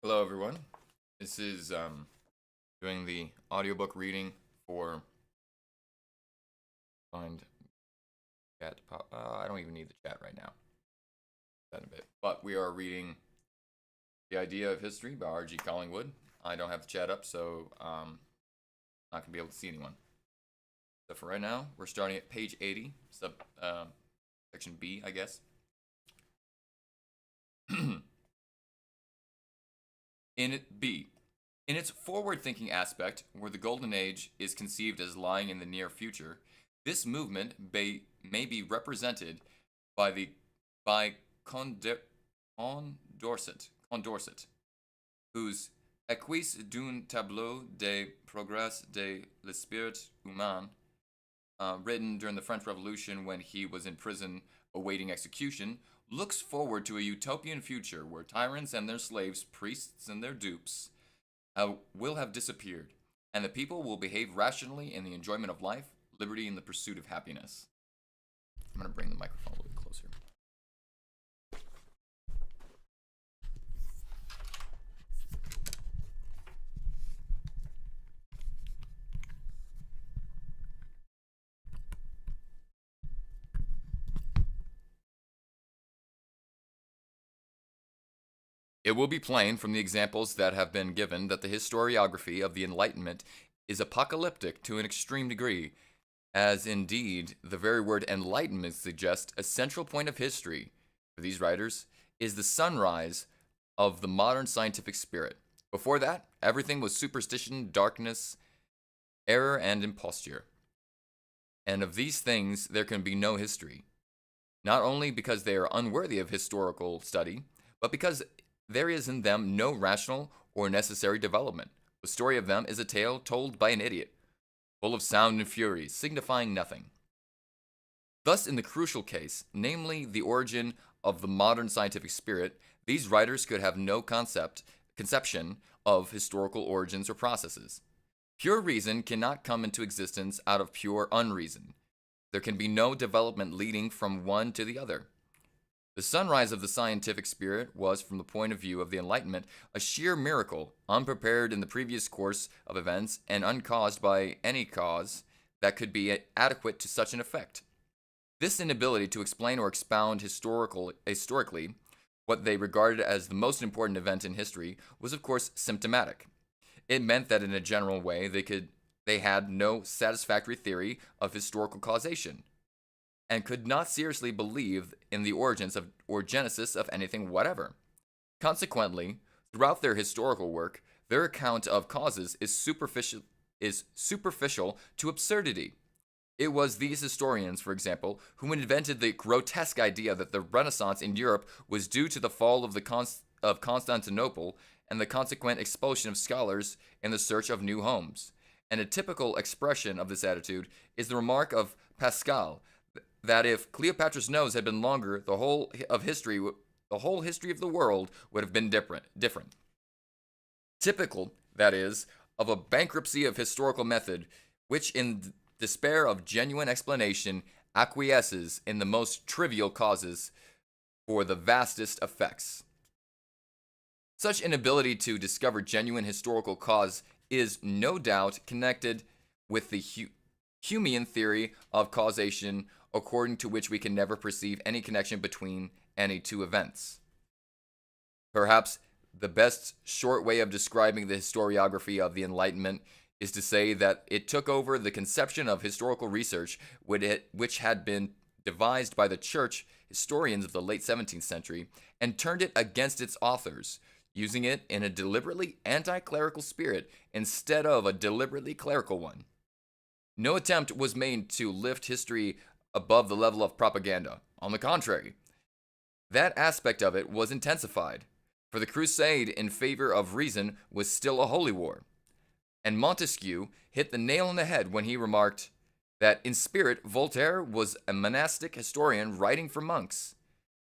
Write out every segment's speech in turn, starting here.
Hello, everyone. This is doing the audiobook reading for find chat. I don't even need the chat right now. That in a bit, but we are reading The Idea of History by R.G. Collingwood. I don't have the chat up, so not gonna be able to see anyone. So for right now, we're starting at page 80, section B, I guess. In B, in its forward-thinking aspect, where the Golden Age is conceived as lying in the near future, this movement may be represented by the by Condorcet, whose Equis d'un tableau de progrès de l'esprit humain, written during the French Revolution when he was in prison awaiting execution, looks forward to a utopian future where tyrants and their slaves, priests and their dupes, will have disappeared, and the people will behave rationally in the enjoyment of life, liberty, and the pursuit of happiness. I'm going to bring the microphone a little bit closer. It will be plain from the examples that have been given that the historiography of the Enlightenment is apocalyptic to an extreme degree, as indeed the very word enlightenment suggests. A central point of history for these writers is the sunrise of the modern scientific spirit. Before that, everything was superstition, darkness, error, and imposture. And of these things there can be no history, not only because they are unworthy of historical study, but because there is in them no rational or necessary development. The story of them is a tale told by an idiot, full of sound and fury, signifying nothing. Thus, in the crucial case, namely the origin of the modern scientific spirit, these writers could have no conception of historical origins or processes. Pure reason cannot come into existence out of pure unreason. There can be no development leading from one to the other. The sunrise of the scientific spirit was, from the point of view of the Enlightenment, a sheer miracle, unprepared in the previous course of events and uncaused by any cause that could be adequate to such an effect. This inability to explain or expound historically what they regarded as the most important event in history was, of course, symptomatic. It meant that in a general way they had no satisfactory theory of historical causation, and could not seriously believe in the origins of or genesis of anything whatever. Consequently, throughout their historical work, their account of causes is superficial to absurdity. It was these historians, for example, who invented the grotesque idea that the Renaissance in Europe was due to the fall of Constantinople and the consequent expulsion of scholars in the search of new homes. And a typical expression of this attitude is the remark of Pascal that if Cleopatra's nose had been longer, the whole history of the world would have been different. Typical, that is, of a bankruptcy of historical method, which in despair of genuine explanation acquiesces in the most trivial causes for the vastest effects. Such inability to discover genuine historical cause is no doubt connected with the Humean theory of causation, according to which we can never perceive any connection between any two events. Perhaps the best short way of describing the historiography of the Enlightenment is to say that it took over the conception of historical research which had been devised by the church historians of the late 17th century and turned it against its authors, using it in a deliberately anti-clerical spirit instead of a deliberately clerical one. No attempt was made to lift history above the level of propaganda. On the contrary, that aspect of it was intensified, for the crusade in favor of reason was still a holy war. And Montesquieu hit the nail on the head when he remarked that in spirit Voltaire was a monastic historian writing for monks.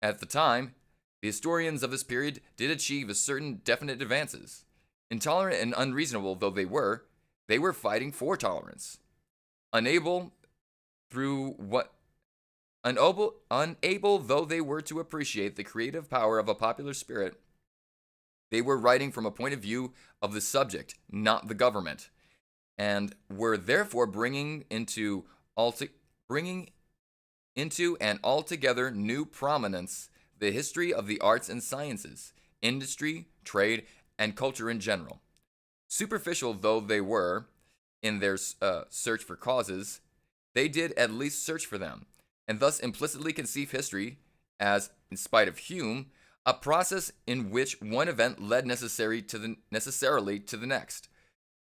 At the time, the historians of this period did achieve a certain definite advances. Intolerant and unreasonable though they were fighting for tolerance. Unable though they were to appreciate the creative power of a popular spirit, They were writing from a point of view of the subject, not the government, and were therefore bringing into an altogether new prominence the history of the arts and sciences, industry, trade, and culture in general. Superficial though they were in their search for causes, they did at least search for them, and thus implicitly conceive history as, in spite of Hume, a process in which one event led necessarily to the next.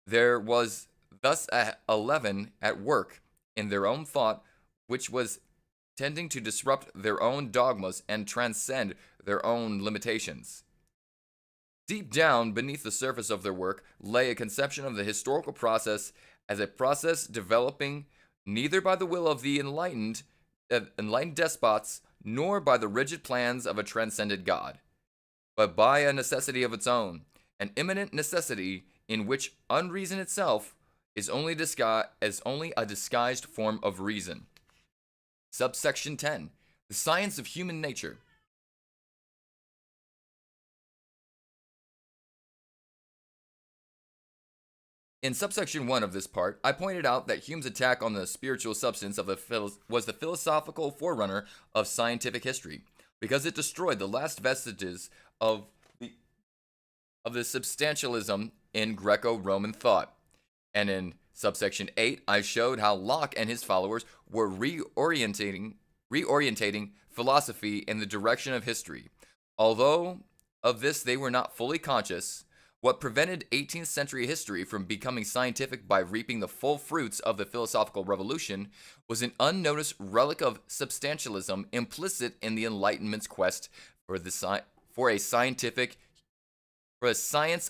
There was thus a leaven at work in their own thought which was tending to disrupt their own dogmas and transcend their own limitations. Deep down beneath the surface of their work lay a conception of the historical process as a process developing neither by the will of the enlightened despots nor by the rigid plans of a transcended God, but by a necessity of its own, an immanent necessity in which unreason itself is only a disguised form of reason. Subsection 10. The science of human nature. In subsection 1 of this part, I pointed out that Hume's attack on the spiritual substance was the philosophical forerunner of scientific history, because it destroyed the last vestiges of the substantialism in Greco-Roman thought. And in subsection 8, I showed how Locke and his followers were reorientating philosophy in the direction of history. Although of this they were not fully conscious, what prevented 18th century history from becoming scientific by reaping the full fruits of the philosophical revolution was an unnoticed relic of substantialism implicit in the Enlightenment's quest for a science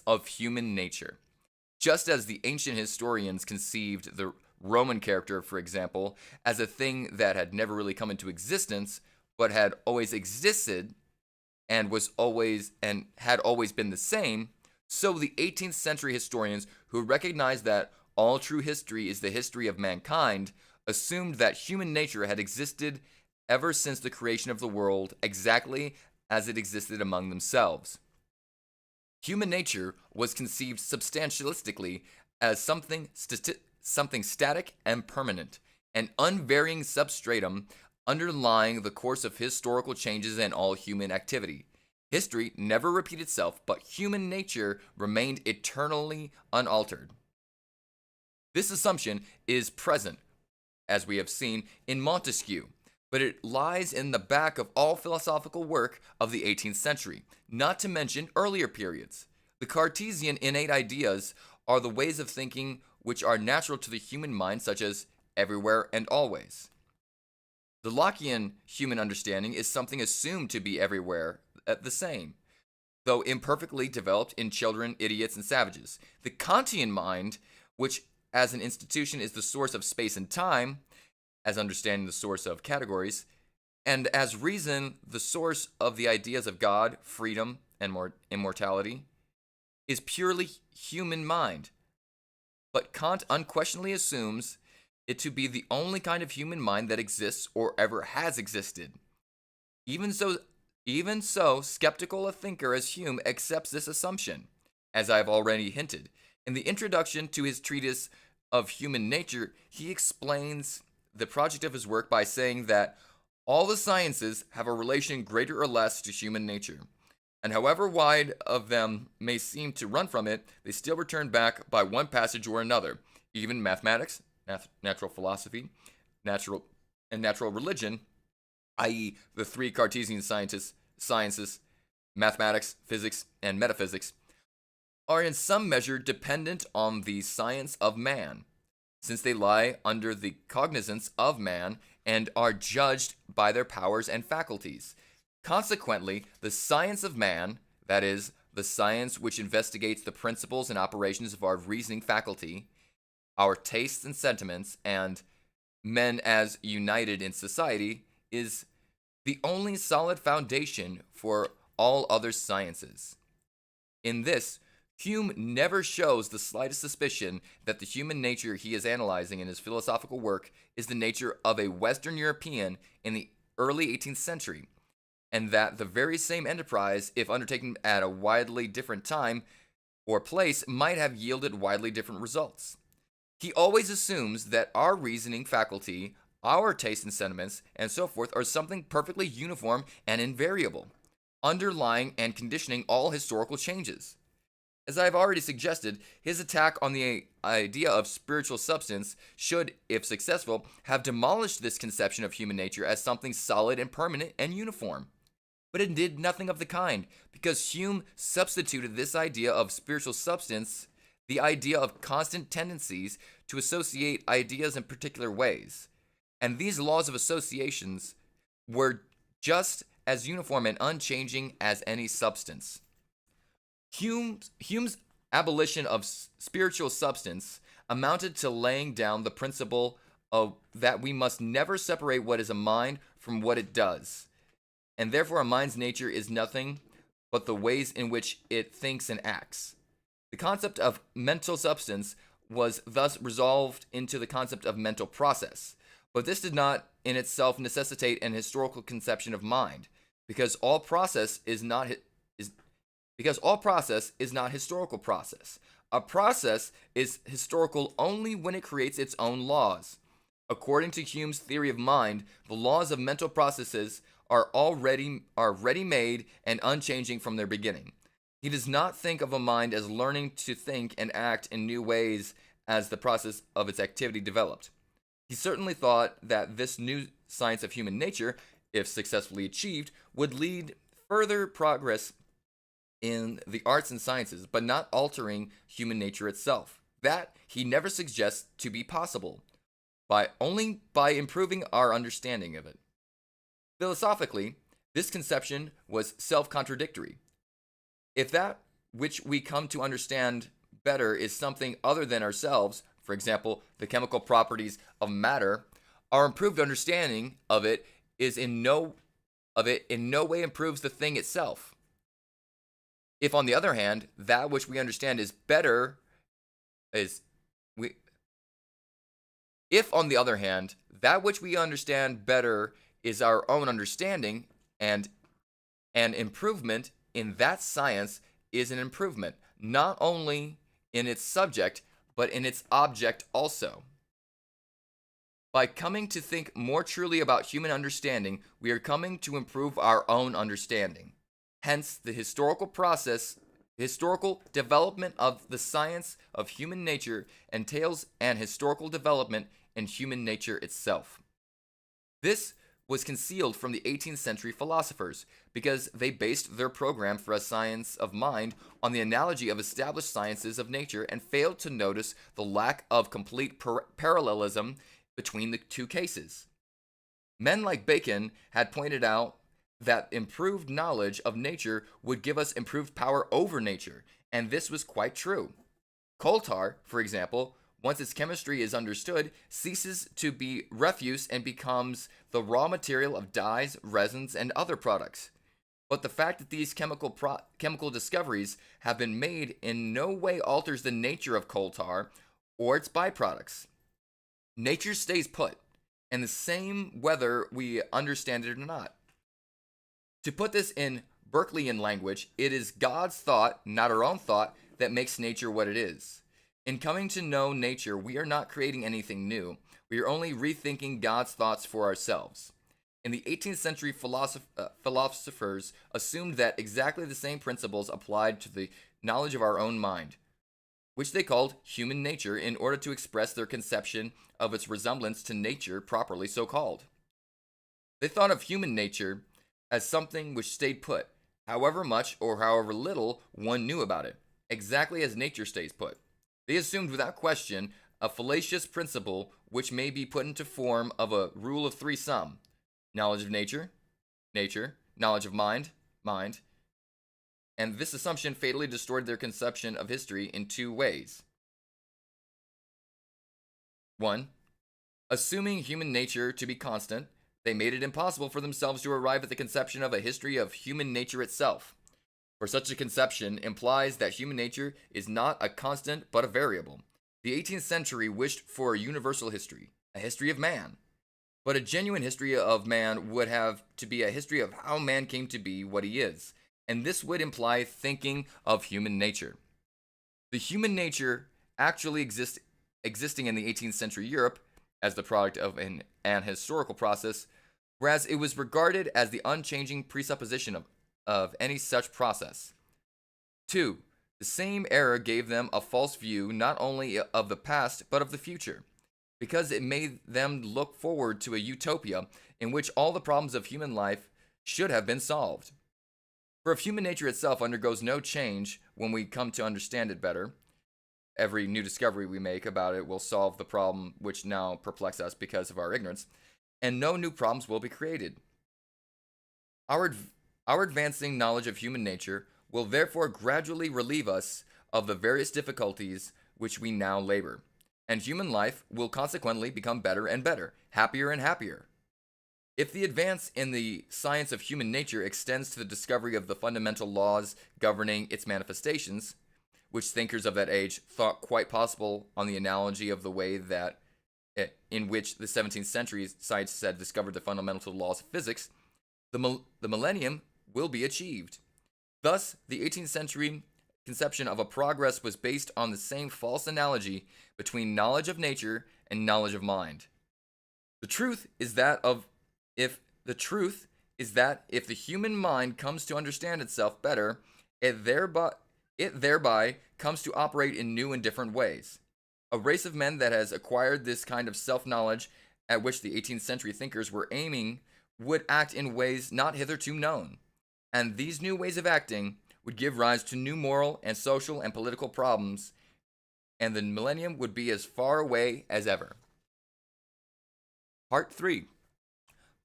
of human nature. Just as the ancient historians conceived the Roman character, for example, as a thing that had never really come into existence, but had always existed and had always been the same, so the 18th century historians who recognized that all true history is the history of mankind assumed that human nature had existed ever since the creation of the world exactly as it existed among themselves. Human nature was conceived substantialistically as something static and permanent, an unvarying substratum underlying the course of historical changes in all human activity. History never repeated itself, but human nature remained eternally unaltered. This assumption is present, as we have seen, in Montesquieu, but it lies in the back of all philosophical work of the 18th century, not to mention earlier periods. The Cartesian innate ideas are the ways of thinking which are natural to the human mind, such as everywhere and always. The Lockean human understanding is something assumed to be everywhere the same, though imperfectly developed in children, idiots, and savages. The Kantian mind, which as an institution is the source of space and time, as understanding the source of categories, and as reason the source of the ideas of God, freedom, and immortality, is purely human mind. But Kant unquestionably assumes it to be the only kind of human mind that exists or ever has existed. Even so, skeptical a thinker as Hume accepts this assumption. As I have already hinted, in the introduction to his treatise of human nature, he explains the project of his work by saying that all the sciences have a relation greater or less to human nature, and however wide of them may seem to run from it, they still return back by one passage or another. Even mathematics, natural philosophy, natural religion, i.e. the three Cartesian sciences, mathematics, physics, and metaphysics, are in some measure dependent on the science of man, since they lie under the cognizance of man and are judged by their powers and faculties. Consequently, the science of man, that is, the science which investigates the principles and operations of our reasoning faculty, our tastes and sentiments, and men as united in society, is the only solid foundation for all other sciences. In this, Hume never shows the slightest suspicion that the human nature he is analyzing in his philosophical work is the nature of a Western European in the early 18th century. and that the very same enterprise, if undertaken at a widely different time or place, might have yielded widely different results. He always assumes that our reasoning faculty, our tastes and sentiments, and so forth are something perfectly uniform and invariable, underlying and conditioning all historical changes. As I have already suggested, his attack on the idea of spiritual substance should, if successful, have demolished this conception of human nature as something solid and permanent and uniform. But it did nothing of the kind, because Hume substituted this idea of spiritual substance, the idea of constant tendencies to associate ideas in particular ways. And these laws of associations were just as uniform and unchanging as any substance. Hume's abolition of spiritual substance amounted to laying down the principle of that we must never separate what is a mind from what it does, and therefore a mind's nature is nothing but the ways in which it thinks and acts. The concept of mental substance was thus resolved into the concept of mental process, but this did not in itself necessitate an historical conception of mind, because all process is not historical process. A process is historical only when it creates its own laws. According to Hume's theory of mind, the laws of mental processes are ready-made and unchanging from their beginning. He does not think of a mind as learning to think and act in new ways as the process of its activity developed. He certainly thought that this new science of human nature, if successfully achieved, would lead further progress in the arts and sciences, but not altering human nature itself. That he never suggests to be possible, only by improving our understanding of it. Philosophically, this conception was self-contradictory. If that which we come to understand better is something other than ourselves, for example, the chemical properties of matter, our improved understanding of it in no way improves the thing itself. If, on the other hand, that which we understand is better, is our own understanding, and an improvement in that science is an improvement, not only in its subject, but in its object also. By coming to think more truly about human understanding, we are coming to improve our own understanding. Hence, the historical development of the science of human nature entails an historical development in human nature itself. This was concealed from the 18th century philosophers because they based their program for a science of mind on the analogy of established sciences of nature and failed to notice the lack of complete parallelism between the two cases. Men like Bacon had pointed out that improved knowledge of nature would give us improved power over nature, and this was quite true. Coal tar, for example, once its chemistry is understood, ceases to be refuse and becomes the raw material of dyes, resins, and other products. But the fact that these chemical discoveries have been made in no way alters the nature of coal tar or its byproducts. Nature stays put, and the same whether we understand it or not. To put this in Berkeleyan language, it is God's thought, not our own thought, that makes nature what it is. In coming to know nature, we are not creating anything new. We are only rethinking God's thoughts for ourselves. In the 18th century, philosophers assumed that exactly the same principles applied to the knowledge of our own mind, which they called human nature, in order to express their conception of its resemblance to nature properly so called. They thought of human nature as something which stayed put, however much or however little one knew about it, exactly as nature stays put. They assumed without question a fallacious principle which may be put into form of a rule of three sum: knowledge of nature, nature, knowledge of mind, mind, and this assumption fatally destroyed their conception of history in two ways. 1. Assuming human nature to be constant, they made it impossible for themselves to arrive at the conception of a history of human nature itself. For such a conception implies that human nature is not a constant but a variable. The 18th century wished for a universal history, a history of man. But a genuine history of man would have to be a history of how man came to be what he is, and this would imply thinking of human nature. The human nature actually existing in the 18th century Europe as the product of an historical process, whereas it was regarded as the unchanging presupposition of any such process. 2. The same error gave them a false view not only of the past but of the future, because it made them look forward to a utopia in which all the problems of human life should have been solved. For if human nature itself undergoes no change when we come to understand it better, every new discovery we make about it will solve the problem which now perplex us because of our ignorance, and no new problems will be created. Our advancing knowledge of human nature will therefore gradually relieve us of the various difficulties which we now labor, and human life will consequently become better and better, happier and happier. If the advance in the science of human nature extends to the discovery of the fundamental laws governing its manifestations, which thinkers of that age thought quite possible on the analogy of the way that in which the 17th century scientists had discovered the fundamental laws of physics, the millennium will be achieved. Thus, the 18th century conception of a progress was based on the same false analogy between knowledge of nature and knowledge of mind. The truth is that if the human mind comes to understand itself better, it thereby comes to operate in new and different ways. A race of men that has acquired this kind of self-knowledge at which the 18th century thinkers were aiming would act in ways not hitherto known, and these new ways of acting would give rise to new moral and social and political problems, and the millennium would be as far away as ever. Part 3.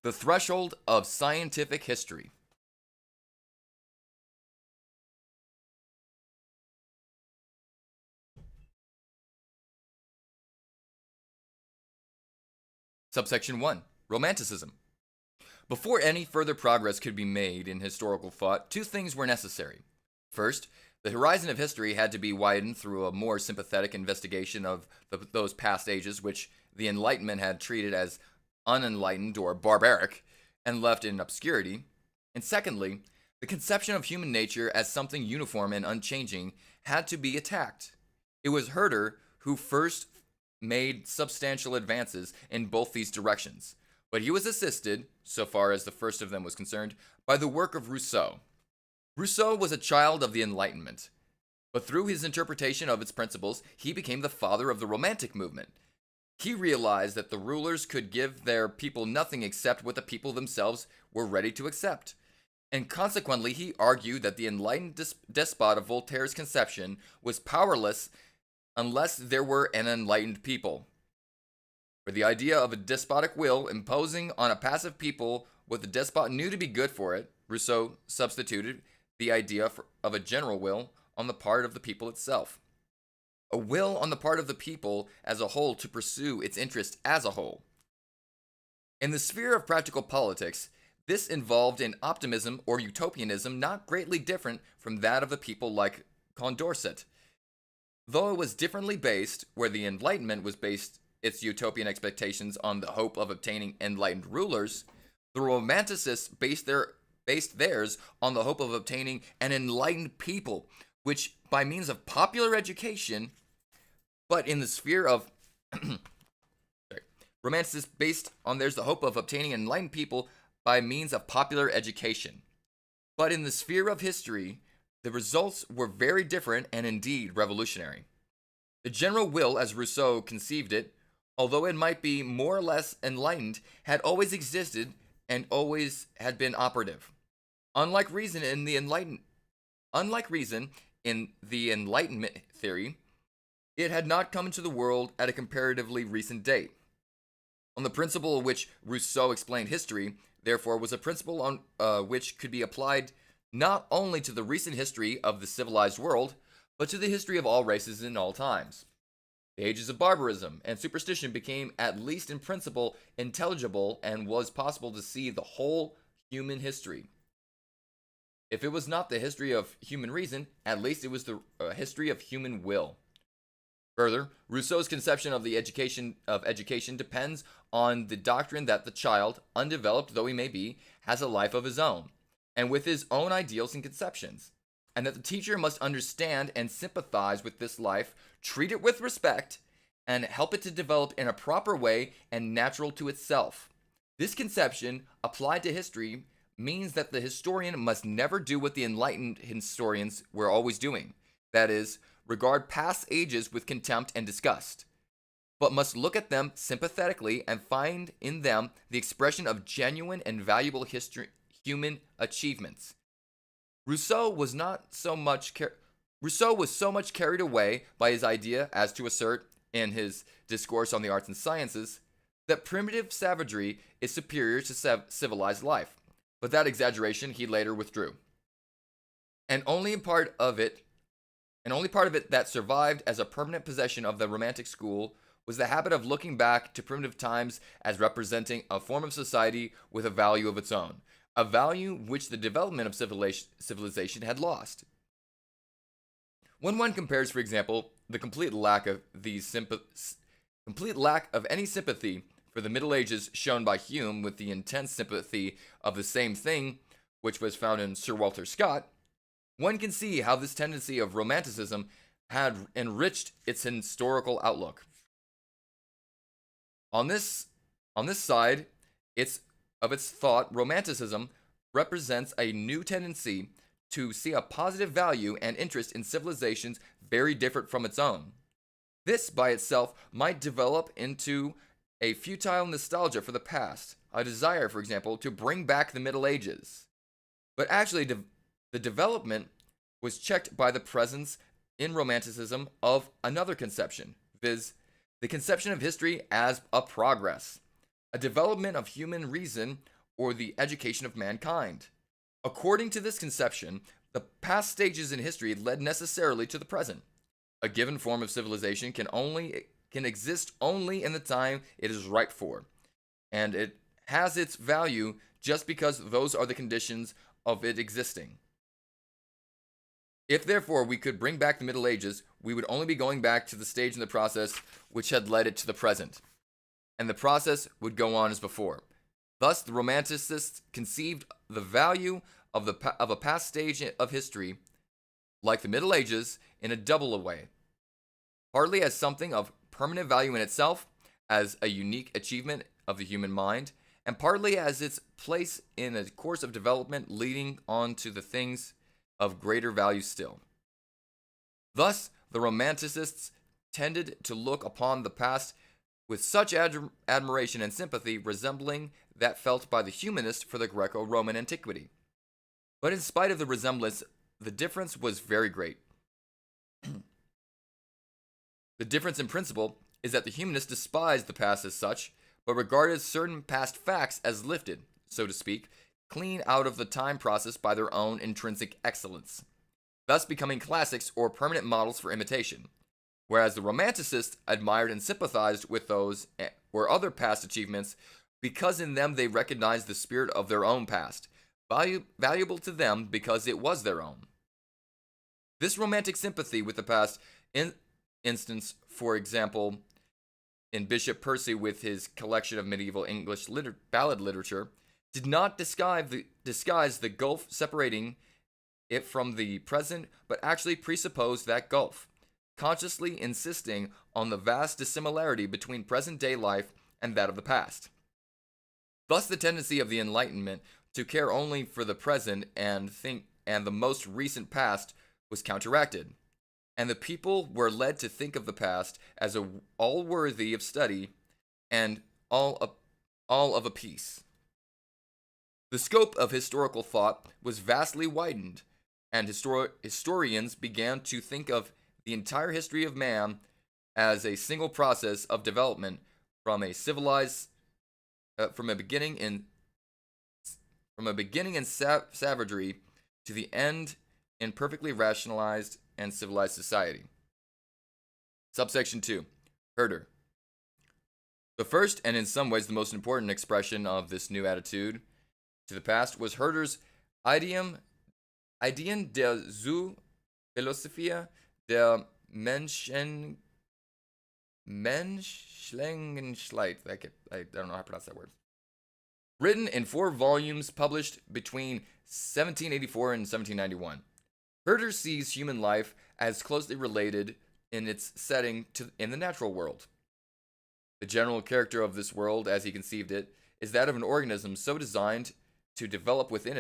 The Threshold of Scientific History. Subsection 1. Romanticism. Before any further progress could be made in historical thought, two things were necessary. First, the horizon of history had to be widened through a more sympathetic investigation of those past ages which the Enlightenment had treated as unenlightened or barbaric and left in obscurity. And secondly, the conception of human nature as something uniform and unchanging had to be attacked. It was Herder who first made substantial advances in both these directions, but he was assisted, so far as the first of them was concerned, by the work of Rousseau. Rousseau was a child of the Enlightenment, but through his interpretation of its principles, he became the father of the Romantic movement. He realized that the rulers could give their people nothing except what the people themselves were ready to accept, and consequently he argued that the enlightened despot of Voltaire's conception was powerless unless there were an enlightened people. For the idea of a despotic will imposing on a passive people what the despot knew to be good for it, Rousseau substituted the idea of a general will on the part of the people itself. A will on the part of the people as a whole to pursue its interest as a whole. In the sphere of practical politics, this involved an optimism or utopianism not greatly different from that of the people like Condorcet. Though it was differently based, where the Enlightenment was based its utopian expectations on the hope of obtaining enlightened rulers, the Romanticists based theirs on the hope of obtaining an enlightened people, which by means of popular education, but in the sphere of Romanticists based on theirs the hope of obtaining an enlightened people by means of popular education. But in the sphere of history, the results were very different and indeed revolutionary. The general will, as Rousseau conceived it, although it might be more or less enlightened, had always existed and always had been operative. Unlike reason in the Enlightenment theory, it had not come into the world at a comparatively recent date. On the principle which Rousseau explained history, therefore, was a principle on which could be applied not only to the recent history of the civilized world, but to the history of all races in all times. The ages of barbarism and superstition became, at least in principle, intelligible and was possible to see the whole human history. If it was not the history of human reason, at least it was the history of human will. Further, Rousseau's conception of the education depends on the doctrine that the child, undeveloped though he may be, has a life of his own, and with his own ideals and conceptions, and that the teacher must understand and sympathize with this life, treat it with respect, and help it to develop in a proper way and natural to itself. This conception, applied to history, means that the historian must never do what the enlightened historians were always doing, that is, regard past ages with contempt and disgust, but must look at them sympathetically and find in them the expression of genuine and valuable human achievements. Rousseau was so much carried away by his idea as to assert, in his Discourse on the Arts and Sciences, that primitive savagery is superior to civilized life, but that exaggeration he later withdrew. And only part of it that survived as a permanent possession of the Romantic school was the habit of looking back to primitive times as representing a form of society with a value of its own, a value which the development of civilization had lost. When one compares, for example, the complete lack of any sympathy for the Middle Ages shown by Hume with the intense sympathy of the same thing which was found in Sir Walter Scott, one can see how this tendency of Romanticism had enriched its historical outlook. On this side of its thought, Romanticism represents a new tendency to see a positive value and interest in civilizations very different from its own. This by itself might develop into a futile nostalgia for the past, a desire, for example, to bring back the Middle Ages. But actually, the development was checked by the presence in Romanticism of another conception, viz., the conception of history as a progress, a development of human reason, or the education of mankind. According to this conception, the past stages in history led necessarily to the present. A given form of civilization can exist only in the time it is ripe for, and it has its value just because those are the conditions of it existing. If therefore we could bring back the Middle Ages, we would only be going back to the stage in the process which had led it to the present, and the process would go on as before. Thus, the Romanticists conceived the value of a past stage of history, like the Middle Ages, in a double way, partly as something of permanent value in itself, as a unique achievement of the human mind, and partly as its place in a course of development leading on to the things of greater value still. Thus, the Romanticists tended to look upon the past with such admiration and sympathy resembling that felt by the humanist for the Greco-Roman antiquity. But in spite of the resemblance, the difference was very great. The difference in principle is that the humanists despised the past as such, but regarded certain past facts as lifted, so to speak, clean out of the time process by their own intrinsic excellence, thus becoming classics or permanent models for imitation, whereas the Romanticists admired and sympathized with those or other past achievements because in them they recognized the spirit of their own past, valuable to them because it was their own. This romantic sympathy with the past, instance, for example, in Bishop Percy with his collection of medieval English ballad literature, did not disguise the gulf separating it from the present, but actually presupposed that gulf, consciously insisting on the vast dissimilarity between present-day life and that of the past. Thus, the tendency of the Enlightenment to care only for the present and the most recent past was counteracted, and the people were led to think of the past as all worthy of study and all of a piece. The scope of historical thought was vastly widened, and historians began to think of the entire history of man as a single process of development from a beginning in savagery to the end in perfectly rationalized and civilized society. Subsection 2. Herder. The first, and in some ways the most important expression of this new attitude to the past was Herder's Ideen der Philosophia der Menschen Menschenschleit. I don't know how to pronounce that word. Written in 4 volumes published between 1784 and 1791. Herder sees human life as closely related in its setting in the natural world. The general character of this world, as he conceived it, is that of an organism so designed to develop within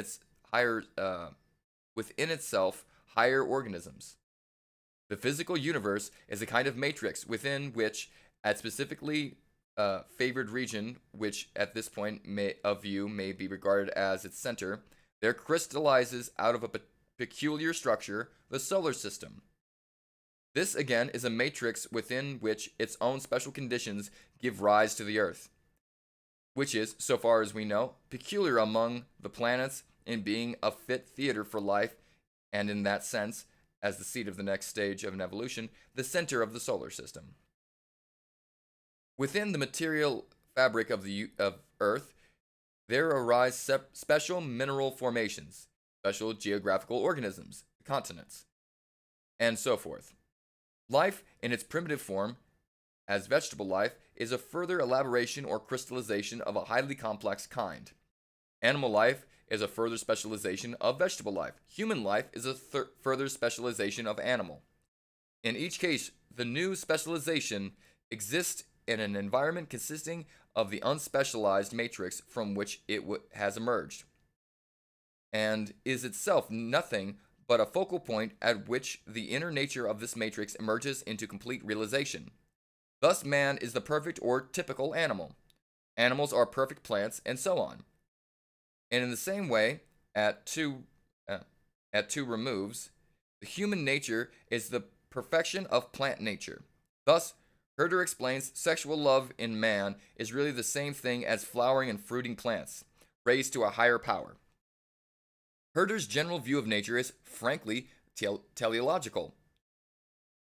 itself higher organisms. The physical universe is a kind of matrix within which, at specifically favored region, which at this point of view may be regarded as its center, there crystallizes out of a peculiar structure the solar system. This again is a matrix within which its own special conditions give rise to the Earth, which is, so far as we know, peculiar among the planets in being a fit theater for life, and in that sense, as the seat of the next stage of an evolution, the center of the solar system. Within the material fabric of Earth, there arise special mineral formations, special geographical organisms, continents, and so forth. Life, in its primitive form, as vegetable life, is a further elaboration or crystallization of a highly complex kind. Animal life is a further specialization of vegetable life. Human life is a further specialization of animal. In each case, the new specialization exists in an environment consisting of the unspecialized matrix from which it has emerged, and is itself nothing but a focal point at which the inner nature of this matrix emerges into complete realization. Thus, man is the perfect or typical animal. Animals are perfect plants, and so on. And in the same way, at two removes, the human nature is the perfection of plant nature. Thus, Herder explains sexual love in man is really the same thing as flowering and fruiting plants, raised to a higher power. Herder's general view of nature is, frankly, teleological.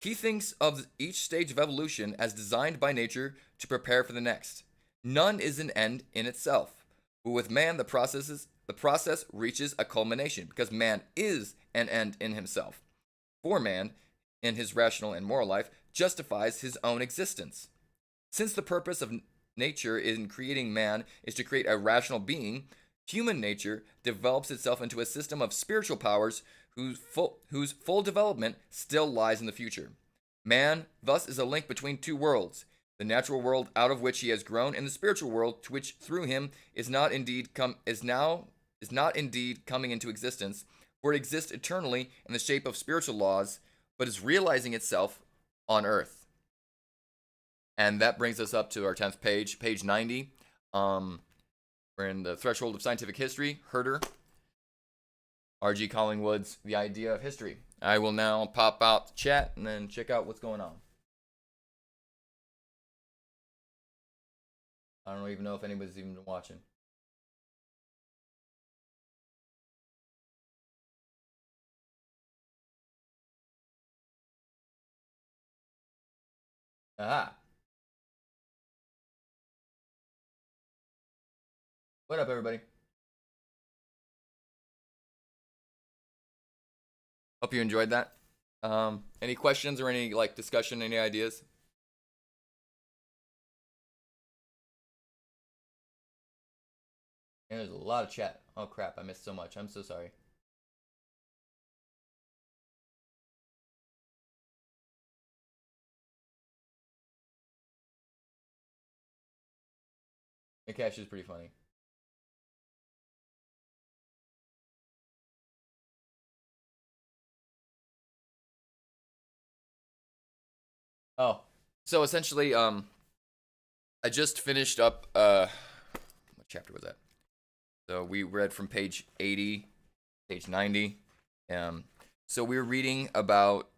He thinks of each stage of evolution as designed by nature to prepare for the next. None is an end in itself. But with man, the process reaches a culmination because man is an end in himself. For man, in his rational and moral life, justifies his own existence. Since the purpose of nature in creating man is to create a rational being, human nature develops itself into a system of spiritual powers whose full development still lies in the future. Man, thus, is a link between two worlds. The natural world out of which he has grown, and the spiritual world to which through him is not indeed coming into existence, for it exists eternally in the shape of spiritual laws, but is realizing itself on earth. And that brings us up to our 10th page, page 90. We're in the Threshold of Scientific History, Herder, R.G. Collingwood's The Idea of History. I will now pop out the chat and then check out what's going on. I don't even know if anybody's even watching. Aha. What up, everybody? Hope you enjoyed that. Any questions or any discussion, any ideas? And there's a lot of chat. Oh crap, I missed so much. I'm so sorry. Nakash is pretty funny. Oh, so essentially, I just finished up, what chapter was that? So we read from page 80, page 90. So we were reading about,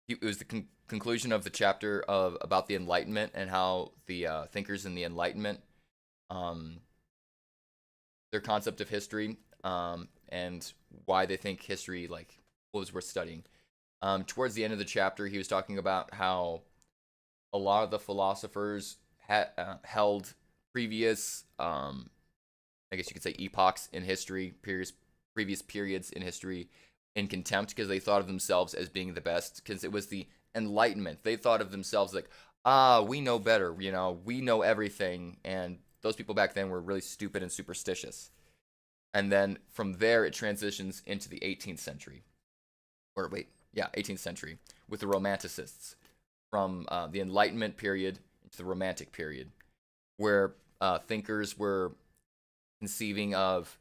it was the conclusion of the chapter about the Enlightenment and how the thinkers in the Enlightenment, their concept of history, and why they think history was worth studying. Towards the end of the chapter, he was talking about how a lot of the philosophers held previous, I guess you could say, epochs in history, previous periods in history in contempt because they thought of themselves as being the best because it was the Enlightenment. They thought of themselves like, we know better, we know everything, and those people back then were really stupid and superstitious. And then from there, it transitions into the 18th century. Or wait, yeah, 18th century, with the Romanticists, from the Enlightenment period into the Romantic period, where thinkers were conceiving of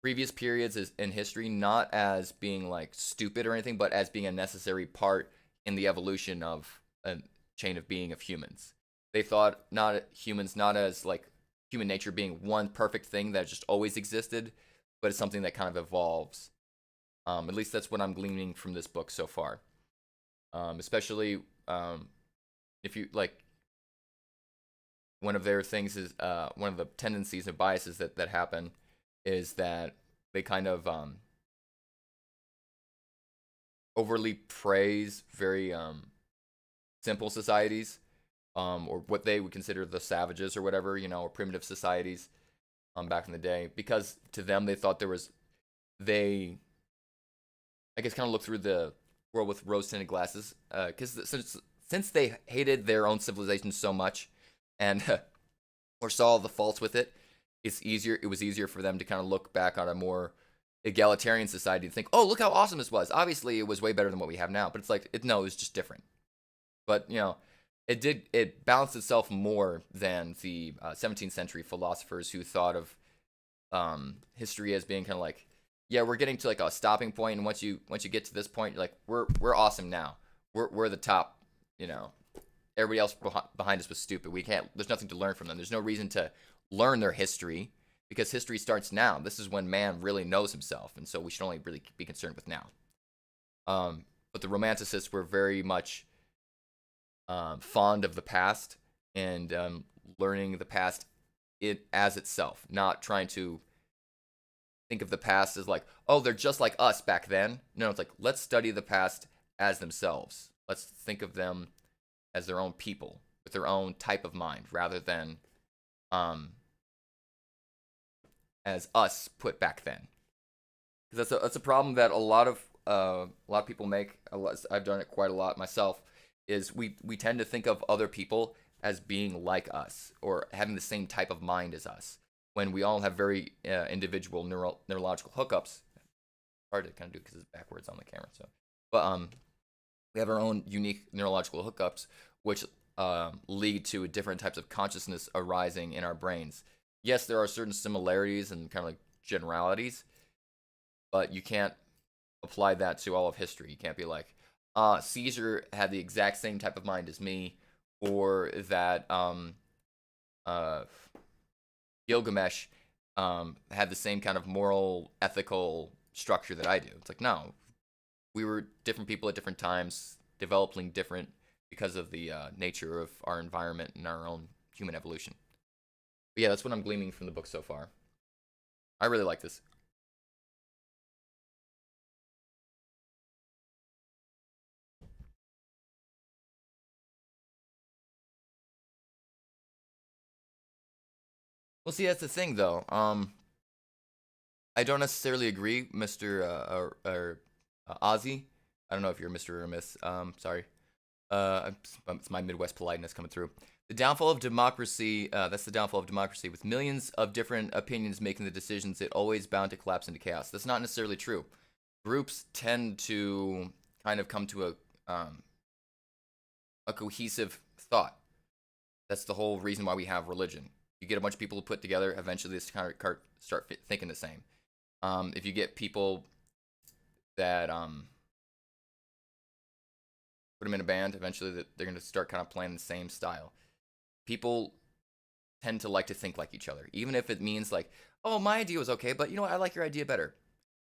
previous periods in history not as being like stupid or anything, but as being a necessary part in the evolution of a chain of being of humans. They thought not humans not as like human nature being one perfect thing that just always existed, but it's something that kind of evolves. At least that's what I'm gleaning from this book so far. Especially if you like, one of their things is one of the tendencies and biases that happen is that they kind of overly praise very simple societies, or what they would consider the savages or whatever, or primitive societies back in the day, because to them they thought they I guess kind of look through the world with rose-tinted glasses, because since they hated their own civilization so much, and or saw the faults with it, it was easier for them to kind of look back on a more egalitarian society and think, oh, look how awesome this was. Obviously, it was way better than what we have now, but it's like, no, it was just different. But it balanced itself more than the 17th century philosophers who thought of history as being kind of like, yeah, we're getting to like a stopping point, and once you get to this point, you're like, we're awesome now. We're the top. Everybody else behind us was stupid. There's nothing to learn from them. There's no reason to learn their history, because history starts now. This is when man really knows himself, and so we should only really be concerned with now. But the Romanticists were very much fond of the past, and learning the past as itself, not trying to think of the past as like, oh, they're just like us back then. No, it's like, let's study the past as themselves. Let's think of them as their own people with their own type of mind, rather than as us put back then. Because that's a problem that a lot of people make. I've done it quite a lot myself. Is we tend to think of other people as being like us or having the same type of mind as us, when we all have very individual neurological hookups. Hard to kind of do because it's backwards on the camera. So, but we have our own unique neurological hookups, which lead to different types of consciousness arising in our brains. Yes, there are certain similarities and kind of like generalities, but you can't apply that to all of history. You can't be like, Caesar had the exact same type of mind as me, or that Gilgamesh had the same kind of moral, ethical structure that I do. It's like, no, we were different people at different times, developing different because of the nature of our environment and our own human evolution. But yeah, that's what I'm gleaming from the book so far. I really like this. Well, see, that's the thing, though. I don't necessarily agree, Mister or Ozzy. I don't know if you're Mister or Miss. Sorry. It's my Midwest politeness coming through. The downfall of democracy. That's the downfall of democracy. With millions of different opinions making the decisions, it always bound to collapse into chaos. That's not necessarily true. Groups tend to kind of come to a cohesive thought. That's the whole reason why we have religion. You get a bunch of people put together, eventually they kind of start thinking the same. If you get people that put them in a band, eventually they're going to start kind of playing the same style. People tend to like to think like each other, even if it means like, oh, my idea was okay, but I like your idea better.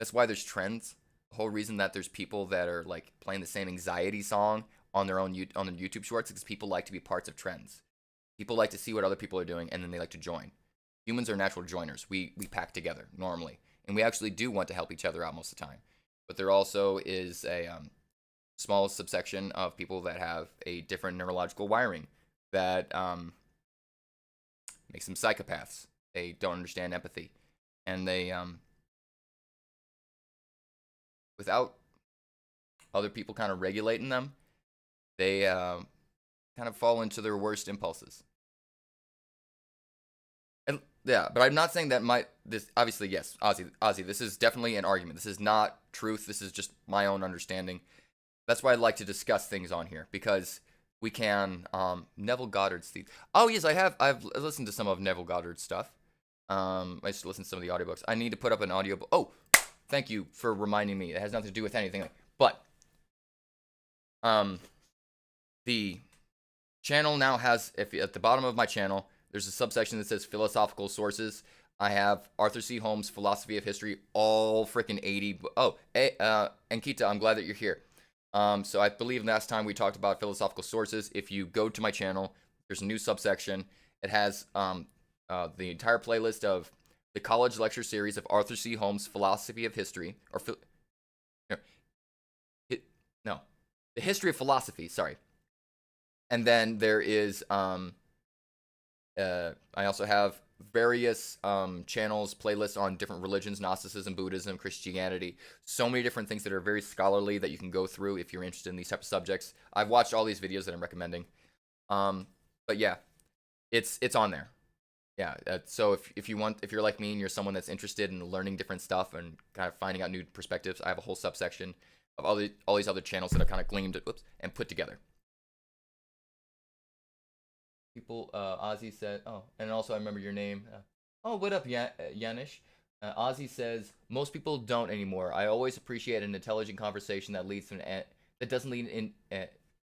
That's why there's trends. The whole reason that there's people that are like playing the same anxiety song on their YouTube shorts is because people like to be parts of trends. People like to see what other people are doing, and then they like to join. Humans are natural joiners. We pack together normally, and we actually do want to help each other out most of the time. But there also is a small subsection of people that have a different neurological wiring that makes them psychopaths. They don't understand empathy, and they without other people kind of regulating them, they kind of fall into their worst impulses. And yeah, but I'm not saying that this obviously yes, Ozzy, this is definitely an argument. This is not truth. This is just my own understanding. That's why I like to discuss things on here because we can Neville Goddard's the oh yes, I've listened to some of Neville Goddard's stuff. I used to listen to some of the audiobooks. I need to put up an audiobook. Oh, thank you for reminding me. It has nothing to do with anything. But the channel now has, if at the bottom of my channel, there's a subsection that says philosophical sources. I have Arthur C. Holmes' Philosophy of History, all freaking 80. Oh, and Kita, I'm glad that you're here. So I believe last time we talked about philosophical sources. If you go to my channel, there's a new subsection. It has the entire playlist of the college lecture series of Arthur C. Holmes' Philosophy of History, or no, the History of Philosophy. Sorry. And then there is I also have various channels, playlists on different religions, Gnosticism, Buddhism, Christianity. So many different things that are very scholarly that you can go through if you're interested in these type of subjects. I've watched all these videos that I'm recommending. But yeah, it's on there. Yeah, so if you're like me and you're someone that's interested in learning different stuff and kind of finding out new perspectives, I have a whole subsection of all these other channels that I've kind of gleaned and put together. People, Ozzy said, oh, and also I remember your name. Oh, what up, Yanish? Ozzy says, most people don't anymore. I always appreciate an intelligent conversation that leads to an end, that doesn't lead in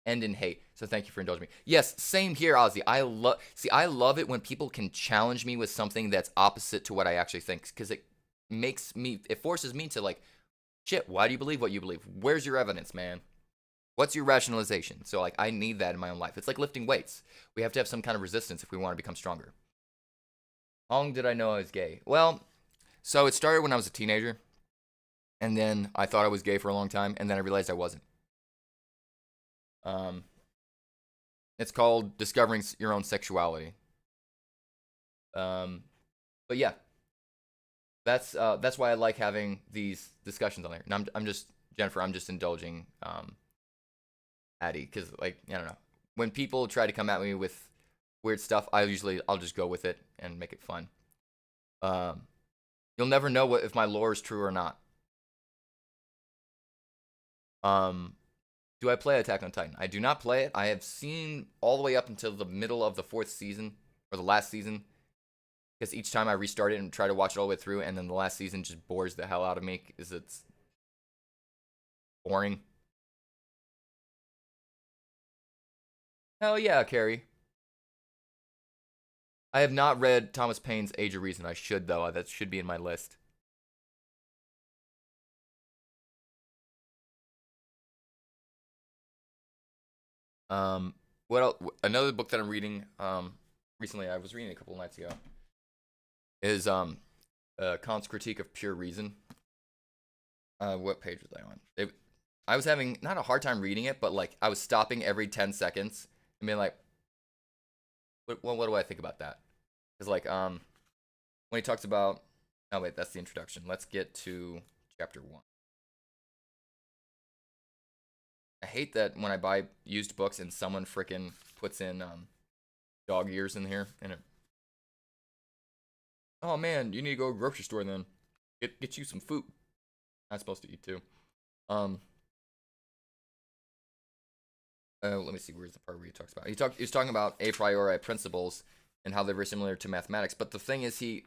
end in hate. So thank you for indulging me. Yes, same here, Ozzy. I love it when people can challenge me with something that's opposite to what I actually think, because it forces me to like, shit, why do you believe what you believe? Where's your evidence, man? What's your rationalization? So, like, I need that in my own life. It's like lifting weights. We have to have some kind of resistance if we want to become stronger. How long did I know I was gay? Well, so it started when I was a teenager. And then I thought I was gay for a long time. And then I realized I wasn't. It's called discovering your own sexuality. But yeah. That's why I like having these discussions on there. And I'm just, Jennifer, I'm just indulging Addy, because like I don't know, when people try to come at me with weird stuff, I'll just go with it and make it fun. You'll never know if my lore is true or not. Do I play Attack on Titan? I do not play it. I have seen all the way up until the middle of the 4th season, or the last season, because each time I restart it and try to watch it all the way through, and then the last season just bores the hell out of me because it's boring. Hell yeah, Carrie. I have not read Thomas Paine's Age of Reason. I should, though. That should be in my list. What else? Another book that I'm reading recently, I was reading a couple of nights ago, is Kant's Critique of Pure Reason. What page was I on? I was having not a hard time reading it, but like I was stopping every 10 seconds and being like, what do I think about that? Because like when he talks about, oh wait, that's the introduction. Let's get to chapter 1. I hate that when I buy used books and someone frickin' puts in dog ears in here and it. Oh man, you need to go to the grocery store then. Get you some food. Not supposed to eat too. Let me see, where's the part where he talks about. He was talking about a priori principles and how they're very similar to mathematics. But the thing is, the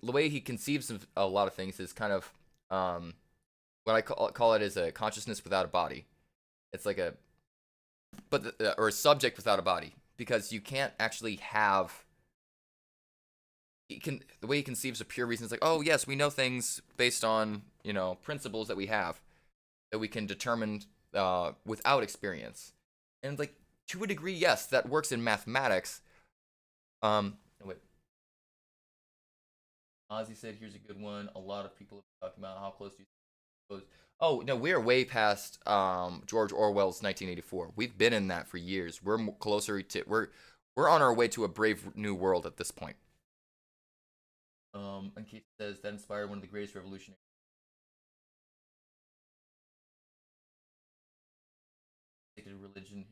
way he conceives of a lot of things is kind of what I call it is a consciousness without a body. It's like or a subject without a body, because you can't actually have. The way he conceives of pure reason is like, oh yes, we know things based on principles that we have that we can determine without experience, and like to a degree, yes, that works in mathematics. Wait. Ozzy said, "Here's a good one. A lot of people have talked about how close do you suppose." Oh no, we are way past George Orwell's 1984. We've been in that for years. We're closer to we're on our way to a brave new world at this point. And Keith says that inspired one of the greatest revolutionaries. Religion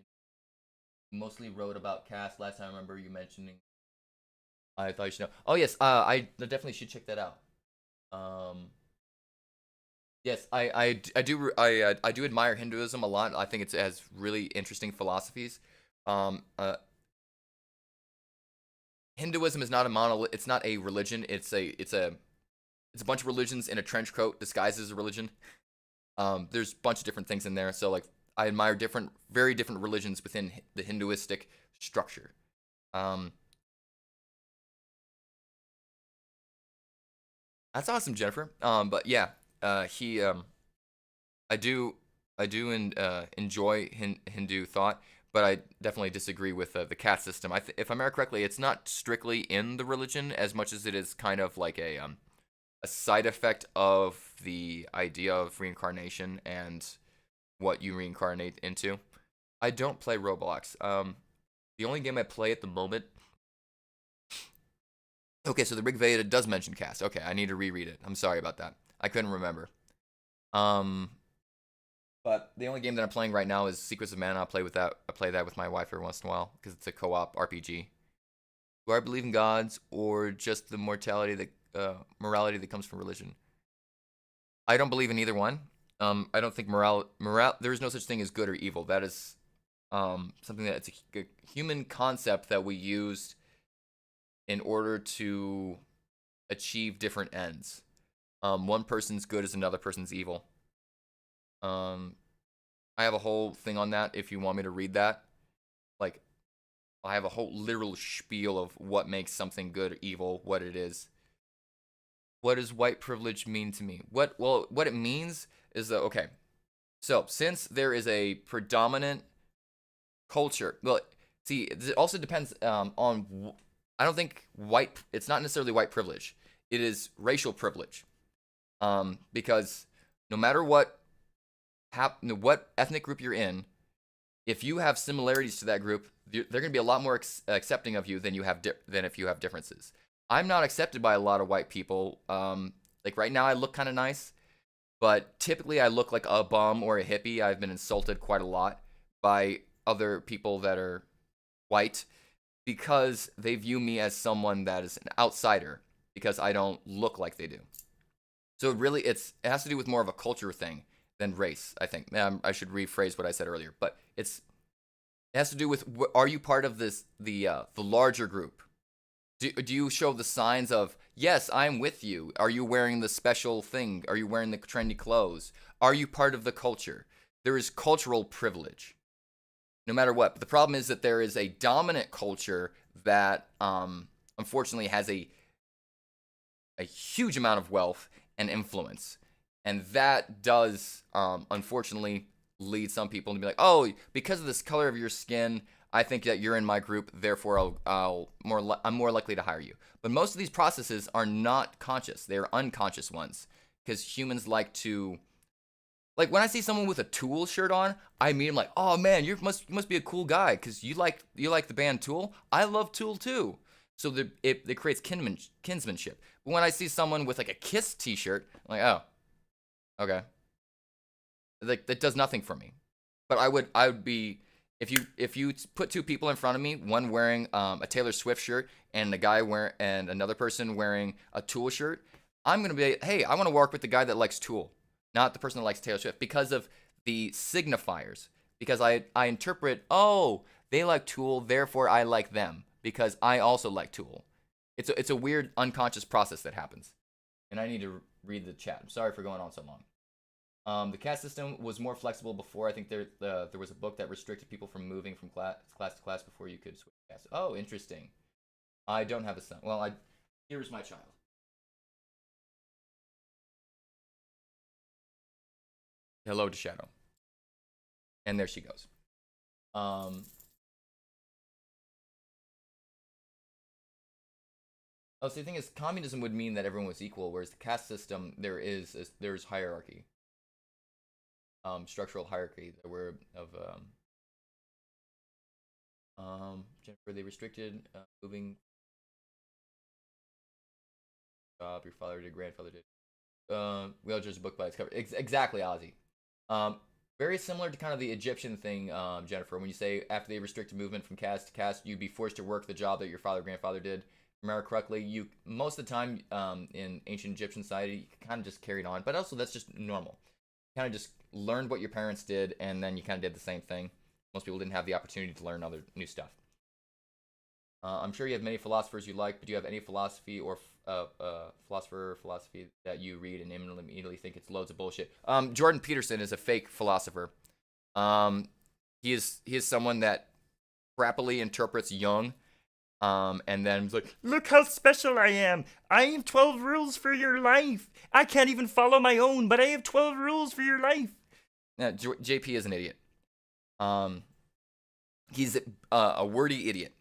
mostly wrote about caste. Last time I remember you mentioning. I thought you should know. Oh yes, I definitely should check that out. Um, yes, I do admire Hinduism a lot. I think it has really interesting philosophies. Um, uh, Hinduism is not a monolith. It's not a religion. It's a bunch of religions in a trench coat disguised as a religion. There's a bunch of different things in there. So like I admire very different religions within the Hinduistic structure. Um, that's awesome, Jennifer. But yeah, he I do enjoy Hindu thought, but I definitely disagree with the caste system. If I remember correctly, it's not strictly in the religion as much as it is kind of like a side effect of the idea of reincarnation and what you reincarnate into. I don't play Roblox. The only game I play at the moment. Okay, so the Rig Veda does mention caste. Okay, I need to reread it. I'm sorry about that. I couldn't remember. Um, but the only game that I'm playing right now is Secrets of Mana. I play that with my wife every once in a while because it's a co-op RPG. Do I believe in gods or just the morality that comes from religion? I don't believe in either one. I don't think moral. There is no such thing as good or evil. That is something that it's a human concept that we use in order to achieve different ends. One person's good is another person's evil. Um, I have a whole thing on that if you want me to read that. Like, I have a whole literal spiel of what makes something good or evil, what it is. What does white privilege mean to me? What it means is that okay. So, since there is a predominant culture, well, see, it also depends on. I don't think white. It's not necessarily white privilege. It is racial privilege. Because no matter what ethnic group you're in, if you have similarities to that group, they're going to be a lot more accepting of you than if you have differences. I'm not accepted by a lot of white people. Like right now, I look kind of nice, but typically I look like a bum or a hippie. I've been insulted quite a lot by other people that are white because they view me as someone that is an outsider because I don't look like they do. So it has to do with more of a culture thing than race. I think I should rephrase what I said earlier, but it has to do with are you part of the larger group? Do you show the signs of yes, I'm with you? Are you wearing the special thing? Are you wearing the trendy clothes? Are you part of the culture? There is cultural privilege, no matter what. But the problem is that there is a dominant culture that unfortunately has a huge amount of wealth and influence. And that does, unfortunately, lead some people to be like, oh, because of this color of your skin, I think that you're in my group, therefore I'm more likely to hire you. But most of these processes are not conscious; they are unconscious ones, because humans like to, like when I see someone with a Tool shirt on, I mean, I'm like, oh man, you must be a cool guy, because you like the band Tool. I love Tool too. So it creates kinsmanship. But when I see someone with like a Kiss T-shirt, I'm like, oh, okay, like that does nothing for me. But I would be if you put two people in front of me, one wearing a Taylor Swift shirt and and another person wearing a Tool shirt, I'm gonna be hey, I want to work with the guy that likes Tool, not the person that likes Taylor Swift because of the signifiers. Because I interpret they like Tool, therefore I like them because I also like Tool. It's a weird unconscious process that happens. And I need to read the chat. I'm sorry for going on so long. The caste system was more flexible before. I think there was a book that restricted people from moving from class to class before you could switch caste. Oh, interesting. I don't have a son. Well, here's my child. Hello to Shadow. And there she goes. Um, so the thing is, communism would mean that everyone was equal, whereas the caste system there's hierarchy, structural hierarchy. There were of Jennifer, they restricted moving job. Your father did, grandfather did. We all judge a book by its cover. Exactly, Ozzy. Very similar to kind of the Egyptian thing, Jennifer. When you say after they restricted movement from caste to caste, you'd be forced to work the job that your father or grandfather did. Remember correctly, you most of the time in ancient Egyptian society, you kind of just carried on. But also that's just normal. Kind of just learned what your parents did, and then you kind of did the same thing. Most people didn't have the opportunity to learn other new stuff. I'm sure you have many philosophers you like, but do you have any philosophy or philosophy that you read and immediately think it's loads of bullshit? Jordan Peterson is a fake philosopher. He is someone that crappily interprets Jung, and then is like, look how special I am. I have 12 rules for your life. I can't even follow my own, but I have 12 rules for your life. JP is an idiot. He's a wordy idiot.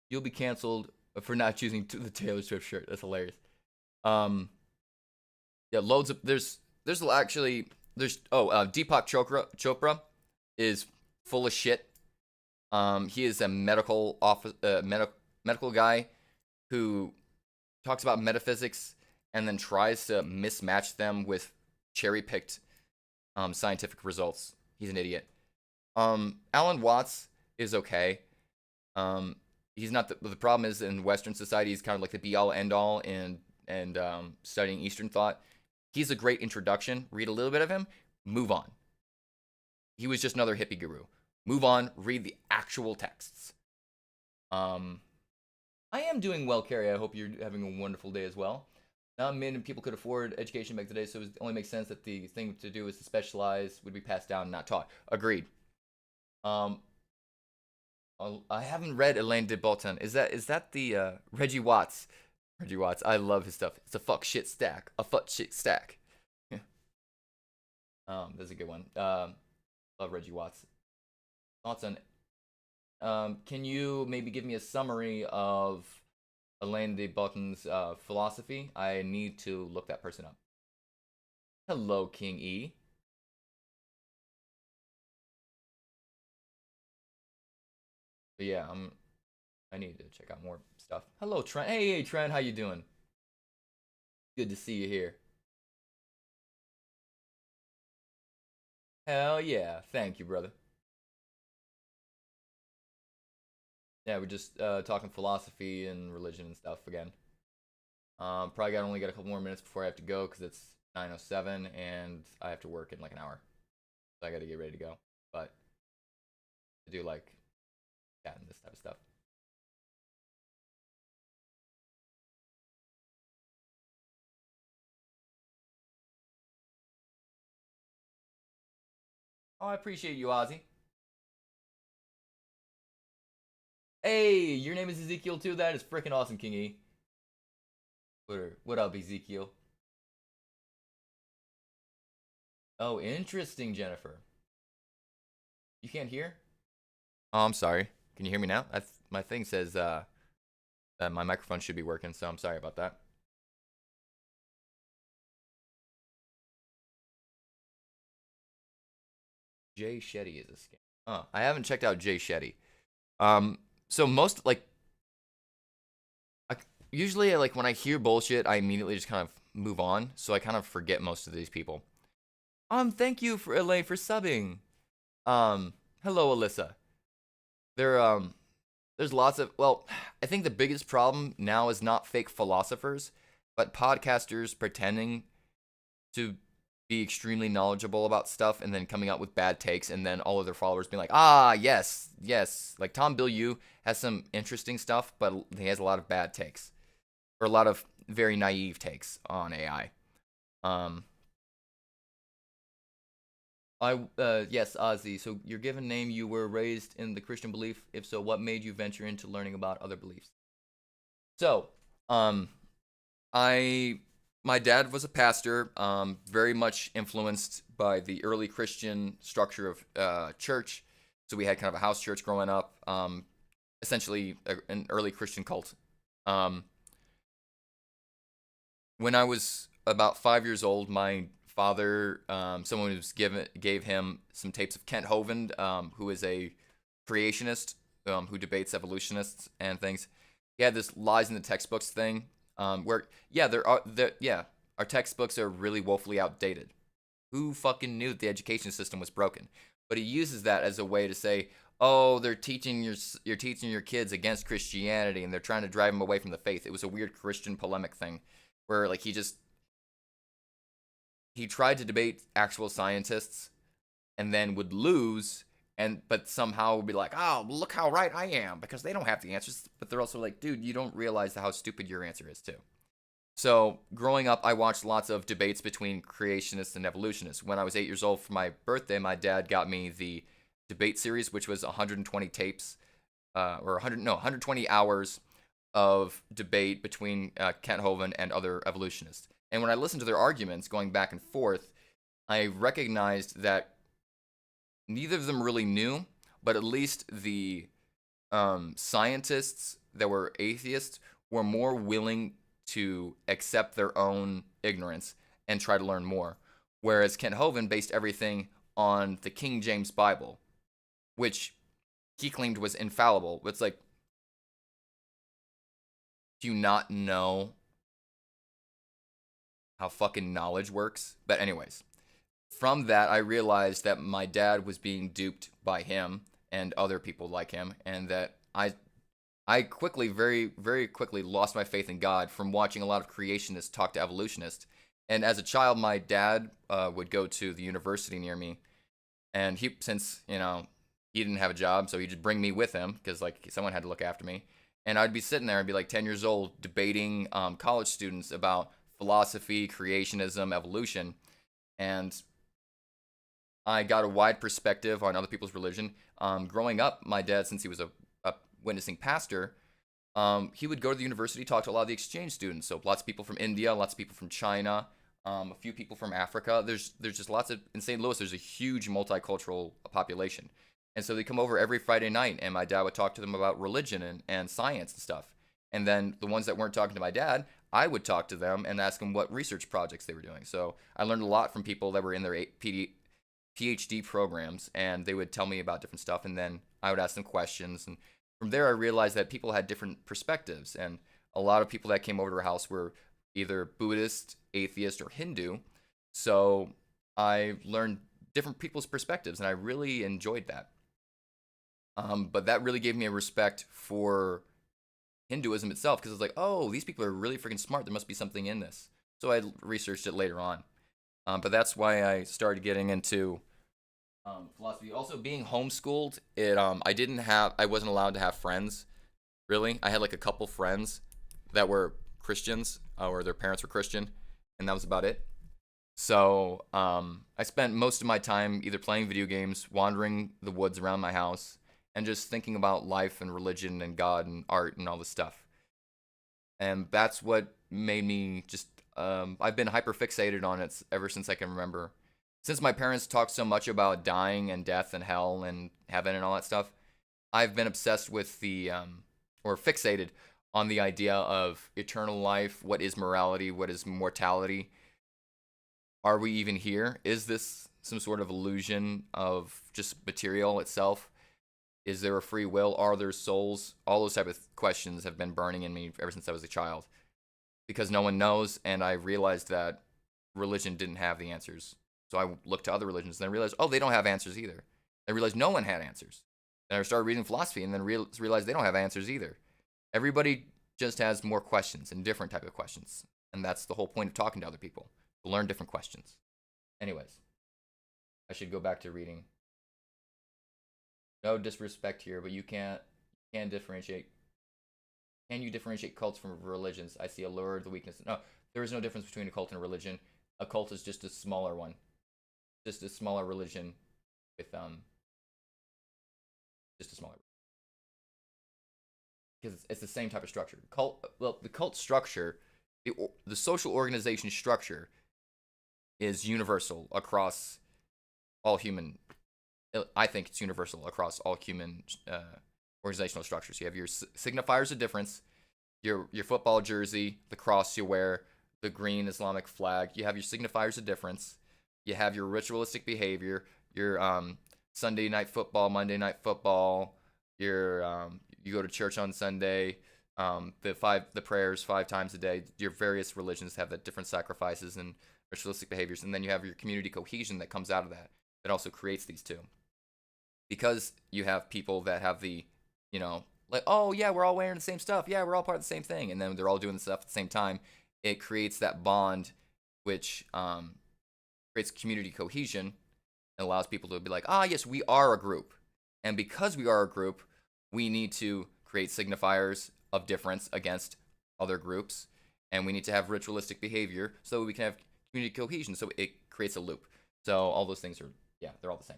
You'll be canceled for not choosing the Taylor Swift shirt. That's hilarious. Yeah, loads of there's Deepak Chopra is full of shit. He is a medical guy who talks about metaphysics and then tries to mismatch them with cherry-picked scientific results. He's an idiot. Alan Watts is okay. He's not the problem is in Western society he's kind of like the be all end all and studying Eastern thought. He's a great introduction. Read a little bit of him, move on. He was just another hippie guru. Move on, read the actual texts. I am doing well, Carrie. I hope you're having a wonderful day as well. Not many people could afford education back today, so it only makes sense that the thing to do is to specialize, would be passed down, not taught. Agreed. I haven't read Alain de Botton. Is that the Reggie Watts? Reggie Watts. I love his stuff. It's a fuck shit stack. A fuck shit stack. That's a good one. Love Reggie Watts. Thoughts on? Can you maybe give me a summary of Alain de Botton's philosophy? I need to look that person up. Hello, King E. But yeah, I need to check out more stuff. Hello, Trent. Hey, Trent, how you doing? Good to see you here. Hell yeah, thank you, brother. Yeah, we're just talking philosophy and religion and stuff again. Probably only got a couple more minutes before I have to go because it's 9:07 and I have to work in like an hour. So I got to get ready to go. But I do like chatting this type of stuff. Oh, I appreciate you, Ozzy. Hey, your name is Ezekiel too? That is freaking awesome, King E. What up, Ezekiel? Oh, interesting, Jennifer. You can't hear? Oh, I'm sorry. Can you hear me now? My thing says that my microphone should be working, so I'm sorry about that. Jay Shetty is a scam. Oh, I haven't checked out Jay Shetty. So most like, usually like when I hear bullshit, I immediately just kind of move on. So I kind of forget most of these people. Thank you for Elaine for subbing. Hello, Alyssa. There's lots of, well, I think the biggest problem now is not fake philosophers, but podcasters pretending to be extremely knowledgeable about stuff and then coming out with bad takes and then all of their followers being like, yes. Like Tom Bilyeu has some interesting stuff, but he has a lot of bad takes or a lot of very naive takes on AI. Yes, Ozzy. So your given name, you were raised in the Christian belief. If so, what made you venture into learning about other beliefs? So, my dad was a pastor, very much influenced by the early Christian structure of church. So we had kind of a house church growing up, essentially an early Christian cult. When I was about 5 years old, my father, someone gave him some tapes of Kent Hovind, who is a creationist, who debates evolutionists and things. He had this lies in the textbooks thing, where our textbooks are really woefully outdated. Who fucking knew that the education system was broken? But he uses that as a way to say, oh, you're teaching your kids against Christianity, and they're trying to drive them away from the faith. It was a weird Christian polemic thing where like he tried to debate actual scientists and then would lose, but somehow would be like, oh, look how right I am because they don't have the answers. But they're also like, dude, you don't realize how stupid your answer is too. So growing up, I watched lots of debates between creationists and evolutionists. When I was 8 years old for my birthday, my dad got me the debate series, which was 120 tapes, or 120 hours of debate between Kent Hovind and other evolutionists. And when I listened to their arguments going back and forth, I recognized that neither of them really knew, but at least the scientists that were atheists were more willing to accept their own ignorance and try to learn more. Whereas Kent Hovind based everything on the King James Bible, which he claimed was infallible. It's like, do you not know how fucking knowledge works? But anyways, from that, I realized that my dad was being duped by him and other people like him, and that I quickly, very, very quickly lost my faith in God from watching a lot of creationists talk to evolutionists. And as a child, my dad would go to the university near me, and since he didn't have a job, so he'd just bring me with him because like someone had to look after me. And I'd be sitting there and be like 10 years old debating college students about philosophy, creationism, evolution, and I got a wide perspective on other people's religion. Growing up, my dad, since he was a witnessing pastor, he would go to the university, talk to a lot of the exchange students. So lots of people from India, lots of people from China, a few people from Africa. There's just lots of, in St. Louis, there's a huge multicultural population. And so they come over every Friday night, and my dad would talk to them about religion and science and stuff. And then the ones that weren't talking to my dad, I would talk to them and ask them what research projects they were doing. So I learned a lot from people that were in their PhD programs, and they would tell me about different stuff, and then I would ask them questions. And from there, I realized that people had different perspectives, and a lot of people that came over to our house were either Buddhist, atheist, or Hindu. So I learned different people's perspectives, and I really enjoyed that. But that really gave me a respect for Hinduism itself, because it's like, oh, these people are really freaking smart. There must be something in this. So I researched it later on. But that's why I started getting into philosophy. Also, being homeschooled, I wasn't allowed to have friends. Really, I had like a couple friends that were Christians, or their parents were Christian, and that was about it. So I spent most of my time either playing video games, wandering the woods around my house, and just thinking about life and religion and God and art and all this stuff. And that's what made me just, I've been hyper fixated on it ever since I can remember. Since my parents talked so much about dying and death and hell and heaven and all that stuff, I've been obsessed with or fixated on the idea of eternal life. What is morality? What is mortality? Are we even here? Is this some sort of illusion of just material itself? Is there a free will? Are there souls? All those type of questions have been burning in me ever since I was a child, because no one knows, and I realized that religion didn't have the answers. So I looked to other religions, and I realized, oh, they don't have answers either. I realized no one had answers. And I started reading philosophy, and then realized they don't have answers either. Everybody just has more questions and different type of questions, and that's the whole point of talking to other people, to learn different questions. Anyways, I should go back to reading. No disrespect here, but you can differentiate. Can you differentiate cults from religions? I see a lure, the weakness. No, there is no difference between a cult and a religion. A cult is just a smaller one, just a smaller religion with just a smaller. Because it's the same type of structure. The cult structure, the social organization structure, is universal across all human. I think it's universal across all human organizational structures. You have your signifiers of difference, your football jersey, the cross you wear, the green Islamic flag. You have your signifiers of difference. You have your ritualistic behavior, your Sunday night football, Monday night football. Your you go to church on Sunday. The prayers 5 times a day. Your various religions have the different sacrifices and ritualistic behaviors, and then you have your community cohesion that comes out of that. That also creates these two, because you have people that have the, like, oh yeah, we're all wearing the same stuff, yeah, we're all part of the same thing, and then they're all doing the stuff at the same time. It creates that bond, which creates community cohesion and allows people to be like, ah, yes, we are a group, and because we are a group, we need to create signifiers of difference against other groups, and we need to have ritualistic behavior so we can have community cohesion. So it creates a loop. So all those things are, yeah, they're all the same.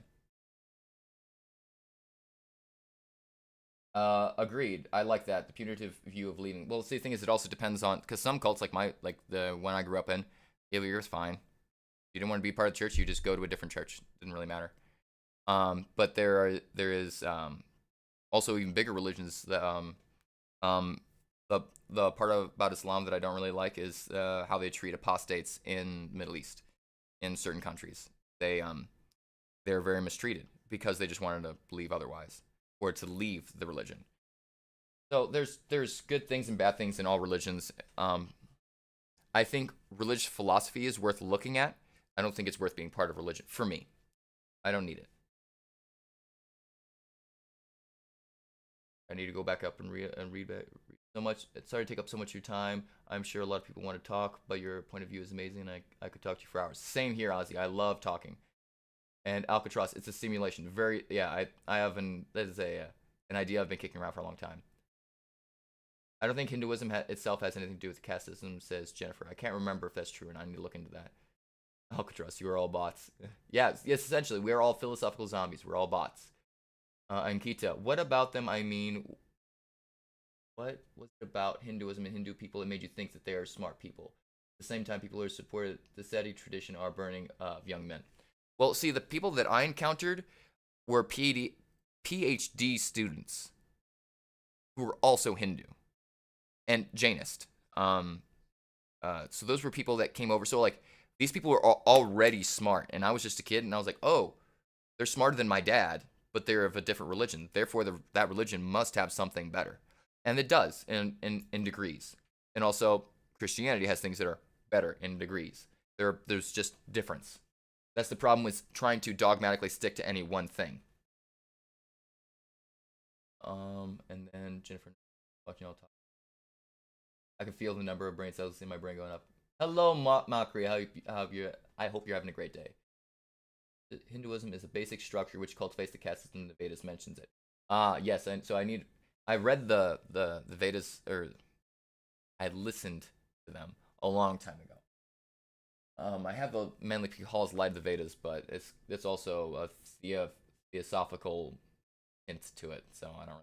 Agreed. I like that, the punitive view of leaving. Well, see, the thing is, it also depends on, because some cults, like the one I grew up in, year's fine. If you didn't want to be part of the church, you just go to a different church. Didn't really matter. But there is also even bigger religions that um the part about Islam that I don't really like is how they treat apostates in the Middle East, in certain countries. They're very mistreated because they just wanted to believe otherwise, or to leave the religion. So there's good things and bad things in all religions. I think religious philosophy is worth looking at. I don't think it's worth being part of religion for me. I don't need it. I need to go back up and read so much. Sorry to take up so much of your time. I'm sure a lot of people want to talk, but your point of view is amazing. I could talk to you for hours. Same here, Ozzy. I love talking. And Alcatraz, it's a simulation. Very, yeah. I have that is an idea I've been kicking around for a long time. I don't think Hinduism itself has anything to do with casteism, says Jennifer. I can't remember if that's true, and I need to look into that. Alcatraz, you are all bots. Yes, essentially, we are all philosophical zombies. We're all bots. Ankita, what about them? I mean, what was it about Hinduism and Hindu people that made you think that they are smart people? At the same time, people who are supported the Seti tradition are burning young men. Well, see, the people that I encountered were PhD students who were also Hindu and Jainist. So those were people that came over. So like, these people were already smart, and I was just a kid, and I was like, oh, they're smarter than my dad, but they're of a different religion. Therefore, that religion must have something better. And it does in degrees. And also, Christianity has things that are better in degrees. There's just difference. That's the problem with trying to dogmatically stick to any one thing. And then Jennifer, watching all talk. I can feel the number of brain cells in my brain going up. Hello, Mockery. I hope you're having a great day. Hinduism is a basic structure which cultivates the caste system. The Vedas mentions it. Yes. And so I read the Vedas, or I listened to them a long time ago. I have the Manly P. Hall's Light of the Vedas, but it's also a theosophical hint to it. So I don't.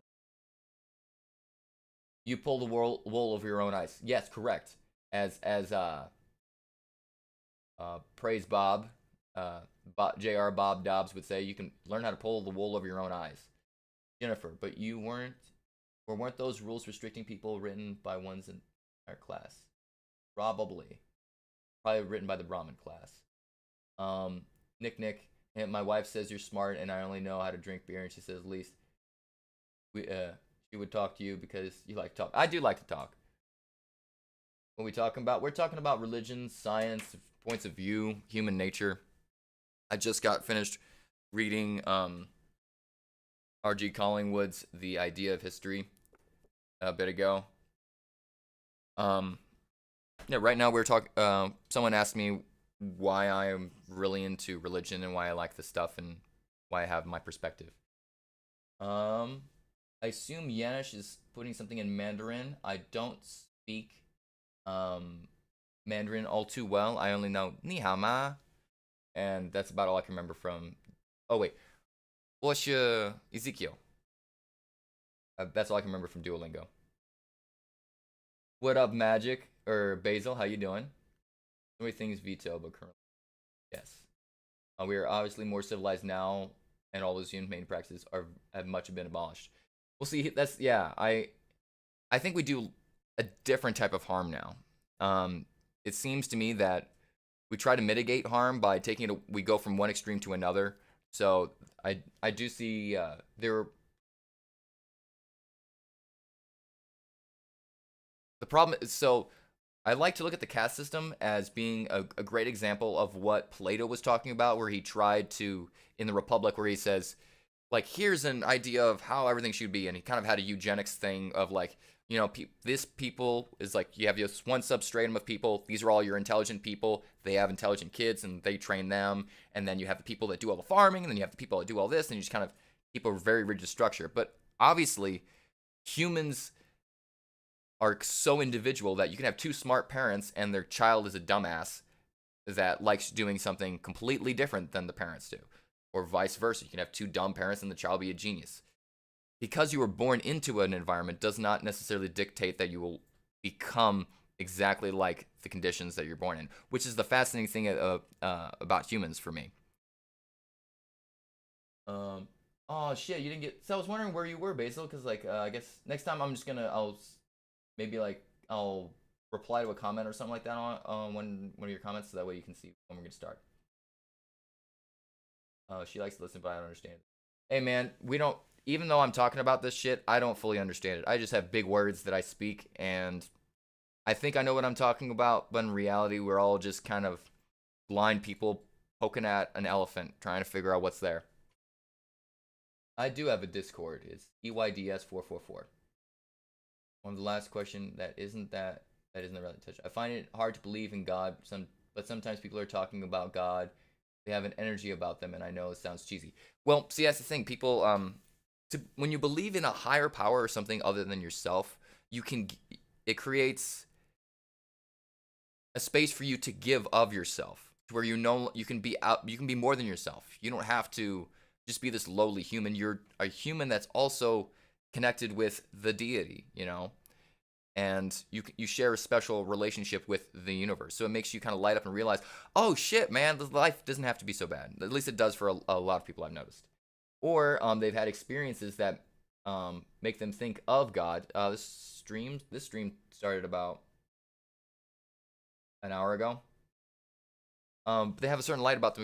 You pull the wool over your own eyes. Yes, correct. As Praise Bob, J.R. Bob Dobbs would say, you can learn how to pull the wool over your own eyes. Jennifer, but you weren't those rules restricting people written by ones in our class? Probably written by the Brahmin class. Nick, and my wife says you're smart, and I only know how to drink beer, and she says, at least she would talk to you because you like to talk. I do like to talk. What are we talking about? We're talking about religion, science, points of view, human nature. I just got finished reading R.G. Collingwood's The Idea of History a bit ago. Yeah, right now we're talking. Someone asked me why I am really into religion and why I like this stuff and why I have my perspective. I assume Yanish is putting something in Mandarin. I don't speak Mandarin all too well. I only know Ni hao ma, and that's about all I can remember from. Oh wait, what's Ezekiel? That's all I can remember from Duolingo. What up, Magic or Basil? How you doing? So many things veto, but currently, yes. We are obviously more civilized now, and all those inhumane practices have much been abolished. We'll see. That's yeah. I think we do a different type of harm now. It seems to me that we try to mitigate harm by taking it. We go from one extreme to another. So I do see there. The problem is, so I like to look at the caste system as being a great example of what Plato was talking about, where he tried to, in the Republic, where he says, like, here's an idea of how everything should be. And he kind of had a eugenics thing of, like, this people is like, you have this one substratum of people. These are all your intelligent people. They have intelligent kids and they train them. And then you have the people that do all the farming. And then you have the people that do all this. And you just kind of keep a very rigid structure. But obviously, humans are so individual that you can have two smart parents and their child is a dumbass that likes doing something completely different than the parents do. Or vice versa. You can have two dumb parents and the child be a genius. Because you were born into an environment does not necessarily dictate that you will become exactly like the conditions that you're born in, which is the fascinating thing about humans for me. Oh shit, you didn't get. So I was wondering where you were, Basil, because like I guess next time I'm just gonna maybe like I'll reply to a comment or something like that on one of your comments, so that way you can see when we're gonna start. She likes to listen, but I don't understand. Hey man, we don't. Even though I'm talking about this shit, I don't fully understand it. I just have big words that I speak, and I think I know what I'm talking about, but in reality, we're all just kind of blind people poking at an elephant, trying to figure out what's there. I do have a Discord. It's EYDS444. One of the last question that isn't the relevant touch. I find it hard to believe in God, but sometimes people are talking about God. They have an energy about them, and I know it sounds cheesy. Well, see, that's the thing. People, when you believe in a higher power or something other than yourself, it creates a space for you to give of yourself, to where you can be more than yourself. You don't have to just be this lowly human. You're a human that's also connected with the deity, and you share a special relationship with the universe. So it makes you kind of light up and realize, oh shit, man, life doesn't have to be so bad. At least it does for a lot of people I've noticed. Or they've had experiences that make them think of God. This stream started about an hour ago. They have a certain light about them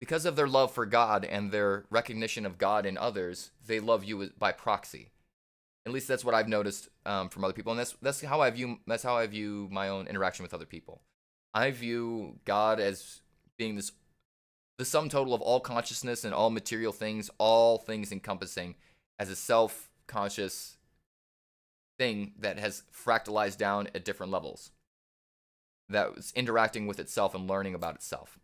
because of their love for God and their recognition of God in others. They love you by proxy. At least that's what I've noticed from other people, and that's how I view my own interaction with other people. I view God as being the sum total of all consciousness and all material things, all things encompassing, as a self-conscious thing that has fractalized down at different levels, that's interacting with itself and learning about itself.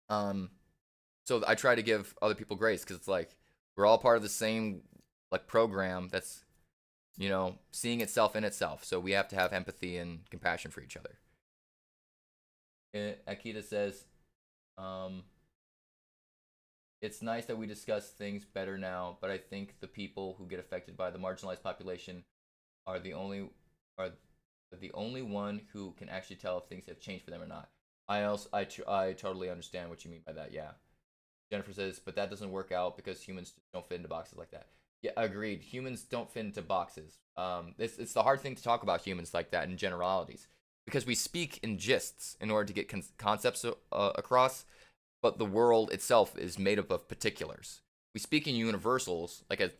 So I try to give other people grace, because it's like we're all part of the same like program that's seeing itself in itself. So we have to have empathy and compassion for each other. Akita says, it's nice that we discuss things better now, but I think the people who get affected by the marginalized population are the only one who can actually tell if things have changed for them or not. I totally understand what you mean by that. Yeah. Jennifer says, but that doesn't work out because humans don't fit into boxes like that. Yeah, agreed. Humans don't fit into boxes. It's the hard thing to talk about humans like that in generalities, because we speak in gists in order to get concepts across, but the world itself is made up of particulars. We speak in universals. Like if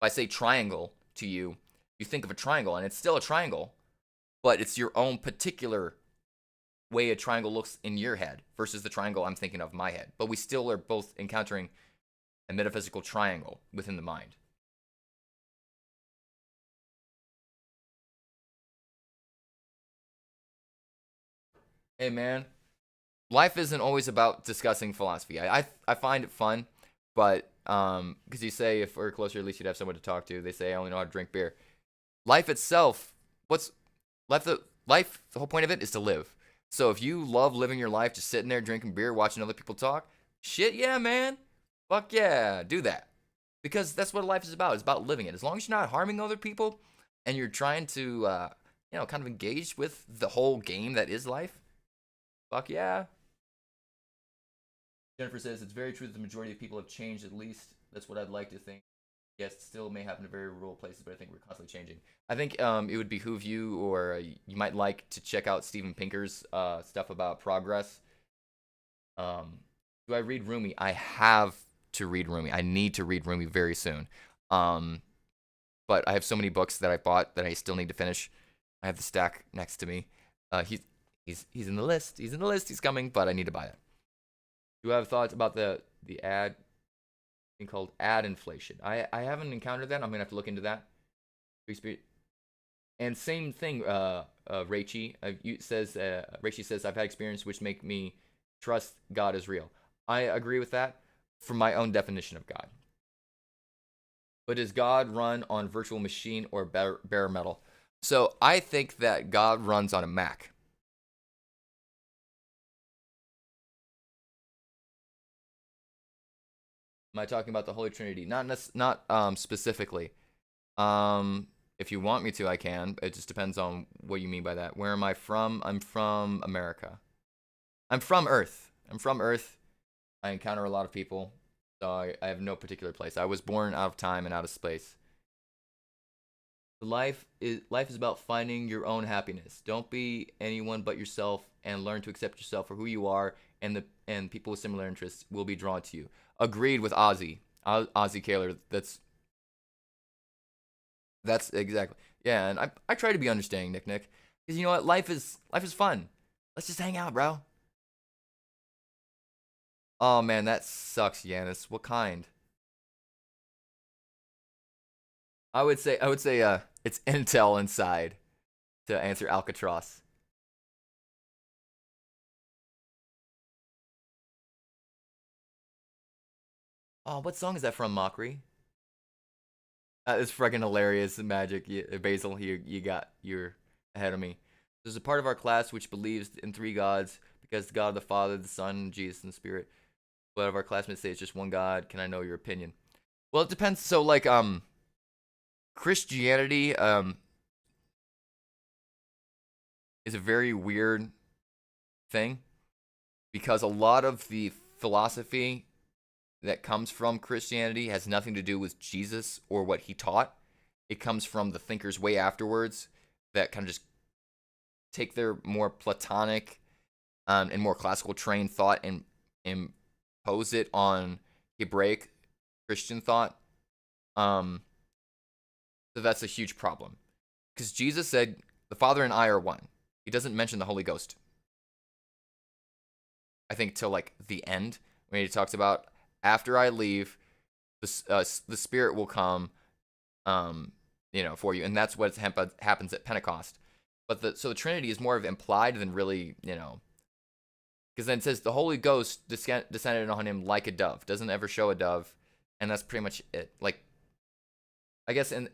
I say triangle to you, you think of a triangle, and it's still a triangle, but it's your own particular way a triangle looks in your head versus the triangle I'm thinking of in my head. But we still are both encountering a metaphysical triangle within the mind. Hey man, life isn't always about discussing philosophy. I find it fun, but because you say if we're closer, at least you'd have someone to talk to. They say I only know how to drink beer. Life itself, life? The whole point of it is to live. So if you love living your life, just sitting there drinking beer, watching other people talk, shit, yeah, man, fuck yeah, do that, because that's what life is about. It's about living it. As long as you're not harming other people, and you're trying to, kind of engage with the whole game that is life. Fuck yeah. Jennifer says, it's very true that the majority of people have changed. At least that's what I'd like to think. Yes, it still may happen in very rural places, but I think we're constantly changing. I think it would behoove you, or you might like to check out Steven Pinker's stuff about progress. Do I read Rumi? I have to read Rumi. I need to read Rumi very soon. But I have so many books that I bought that I still need to finish. I have the stack next to me. He's in the list. He's in the list. He's coming, but I need to buy it. Do you have thoughts about the ad thing called ad inflation? I haven't encountered that. I'm gonna have to look into that. And same thing, Raichi. Raichi says I've had experience which make me trust God is real. I agree with that from my own definition of God. But does God run on virtual machine or bare metal? So I think that God runs on a Mac. Am I talking about the Holy Trinity? Not specifically. If you want me to, I can. It just depends on what you mean by that. Where am I from? I'm from America. I'm from Earth. I'm from Earth. I encounter a lot of people, so I have no particular place. I was born out of time and out of space. Life is about finding your own happiness. Don't be anyone but yourself, and learn to accept yourself for who you are, and people with similar interests will be drawn to you. Agreed with Ozzy Kaler. That's exactly. Yeah, and I try to be understanding, Nick, because you know what, life is fun. Let's just hang out, bro. Oh man, that sucks, Yanis. What kind? I would say it's Intel inside to answer Alcatraz. Oh, what song is that from, Mockery? It's freaking hilarious, Magic. Basil, you're ahead of me. There's a part of our class which believes in three gods because the God, the Father, the Son, Jesus, and the Spirit. But of our classmates say it's just one God. Can I know your opinion? Well, it depends. So like Christianity is a very weird thing because a lot of the philosophy that comes from Christianity has nothing to do with Jesus or what he taught. It comes from the thinkers way afterwards that kind of just take their more Platonic and more classical trained thought and impose it on Hebraic Christian thought. Um, so that's a huge problem because Jesus said the Father and I are one. He doesn't mention the Holy Ghost. I think till like the end when he talks about after I leave, the Spirit will come, for you, and that's what happens at Pentecost. But the Trinity is more of implied than really, because then it says the Holy Ghost descended on him like a dove. Doesn't ever show a dove, and that's pretty much it. Like, I guess in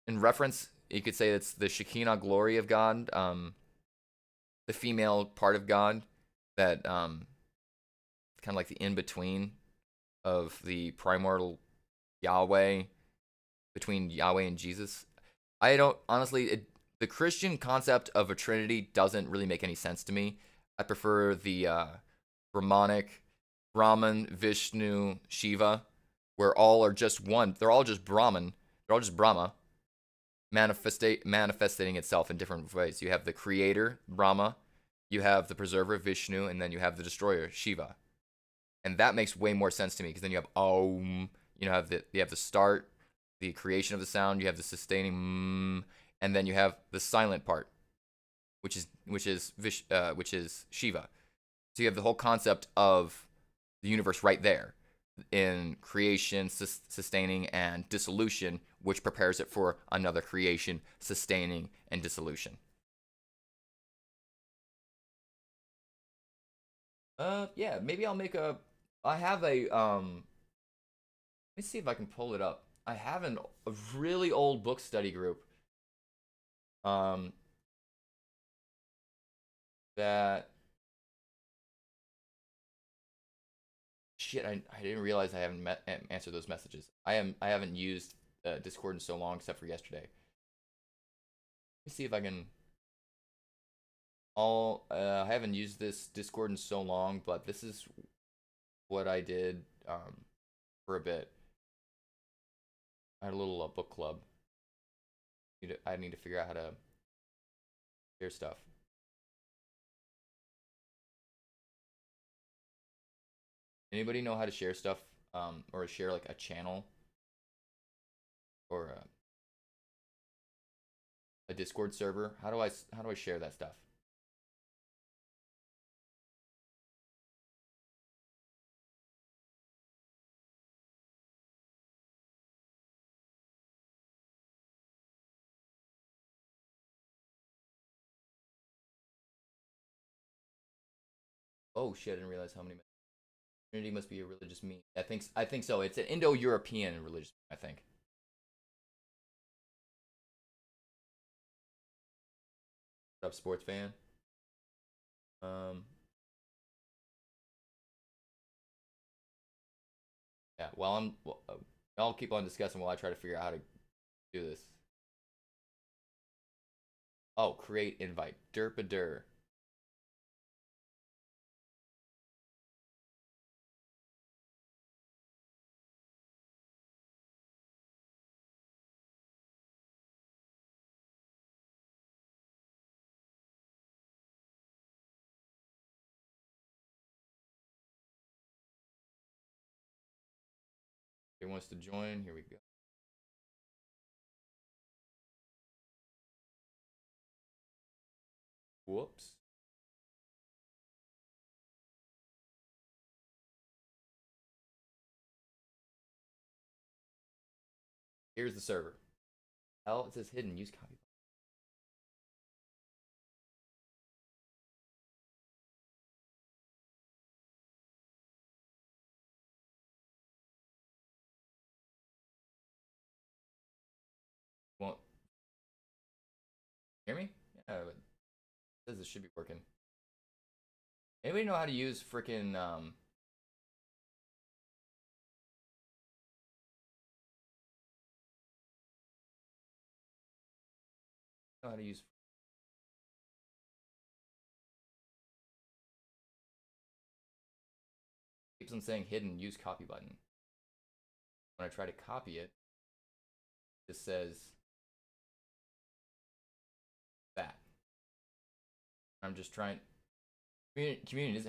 reference, you could say it's the Shekinah glory of God, the female part of God that kind of like the in between of the primordial Yahweh between Yahweh and Jesus. I don't honestly. The Christian concept of a Trinity doesn't really make any sense to me. I prefer the Brahmanic Brahman, Vishnu, Shiva, where all are just one. They're all just Brahman. They're all just Brahma, manifesting itself in different ways. You have the creator, Brahma. You have the preserver, Vishnu, and then you have the destroyer, Shiva. And that makes way more sense to me because then you have Om. You have the start, the creation of the sound. You have the sustaining, and then you have the silent part, which is Shiva. So you have the whole concept of the universe right there in creation, sustaining, and dissolution, which prepares it for another creation, sustaining, and dissolution. Yeah, maybe I'll make a. I have a. Let me see if I can pull it up. I have a really old book study group. Um, that shit. I didn't realize I haven't answered those messages. I haven't used Discord in so long, except for yesterday. Let me see if I can. I haven't used this Discord in so long, but this is what I did for a bit. I had a little book club. I need to figure out how to share stuff. Anybody know how to share stuff, or share like a channel or a A Discord server. How do I share that stuff? Oh shit! I didn't realize how many. Community must be a religious meme. I think so. It's an Indo-European religious meme, I think. What up, sports fan? Um, yeah. I'll keep on discussing while I try to figure out how to do this. Oh, create invite. Derpader. Who wants to join? Here we go. Whoops. Here's the server. Hell, it says hidden. Use copy. Won't hear me? Yeah, it says it should be working. Anybody know how to use freaking know how to use keeps on saying hidden use copy button. When I try to copy it, it says that. I'm just trying community is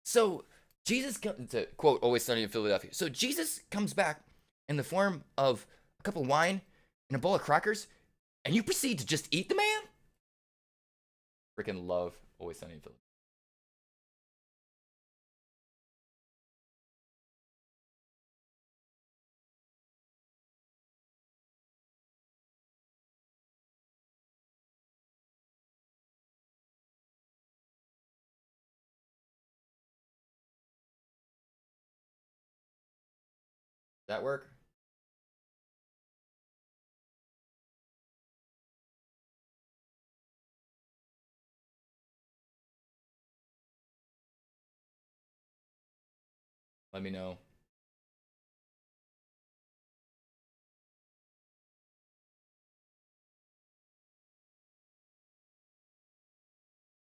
so Jesus to quote Always Sunny in Philadelphia. So Jesus comes back in the form of a cup of wine and a bowl of crackers, and you proceed to just eat the man? Freaking love Always Sunny in Philadelphia. Does that work? Let me know.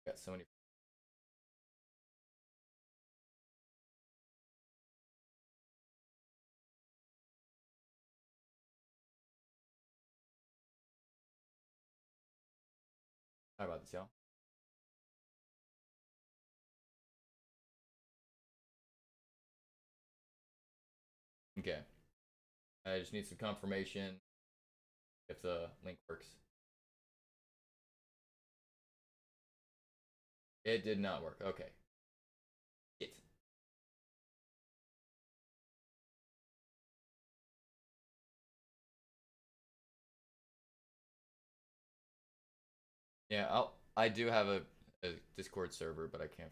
Got so many. Sorry about this, y'all. Okay. I just need some confirmation if the link works. It did not work. Okay. It. Yeah, I do have a Discord server, but I can't.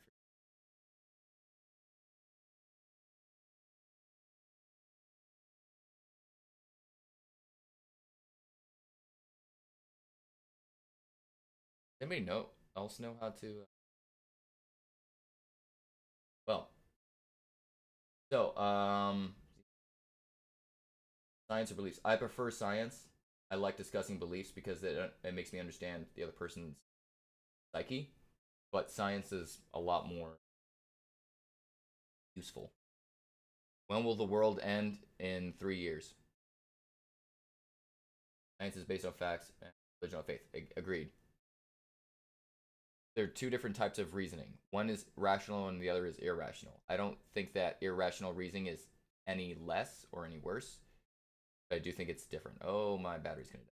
Anybody know else know how to? Well, so science or beliefs. I prefer science. I like discussing beliefs because it makes me understand the other person's psyche. But science is a lot more useful. When will the world end? In 3 years. Science is based on facts and religion on faith. Agreed. There are two different types of reasoning. One is rational and the other is irrational. I don't think that irrational reasoning is any less or any worse, but I do think it's different. Oh, my battery's gonna die.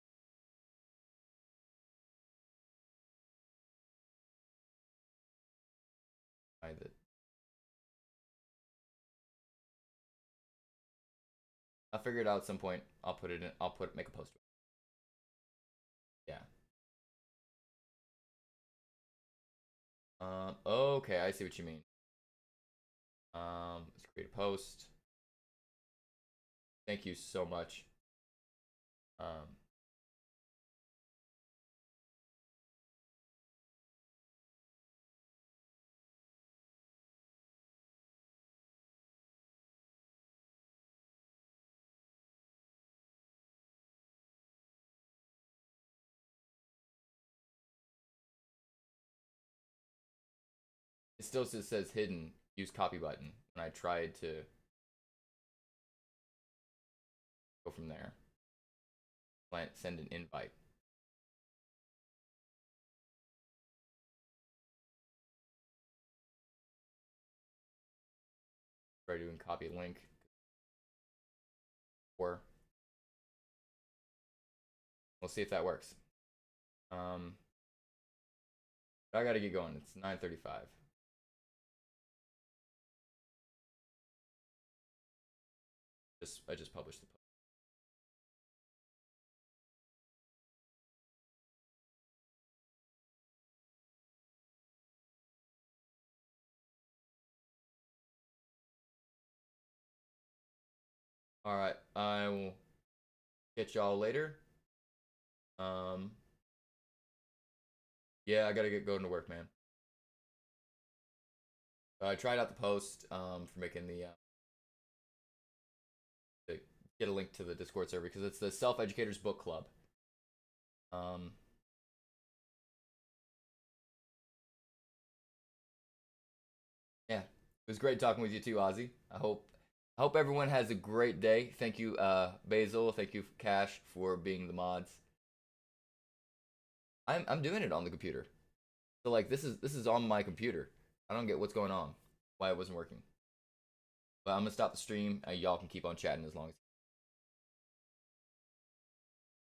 I'll figure it out at some point. I'll put it in. Make a post. Yeah. Okay, I see what you mean. Let's create a post. Thank you so much. Um, it still says hidden. Use copy button, and I tried to go from there. Send an invite. Try doing copy link. Or we'll see if that works. I gotta get going. It's 9:35. I just published the post. All right, I will catch y'all later. Yeah, I gotta get going to work, man. I tried out the post for making to get a link to the Discord server because it's the Self Educators Book Club. Um, yeah, it was great talking with you too, Ozzy. I hope everyone has a great day. Thank you, Basil. Thank you, Cash, for being the mods. I'm doing it on the computer. So like this is on my computer. I don't get what's going on. Why it wasn't working. But I'm gonna stop the stream. Y'all can keep on chatting as long as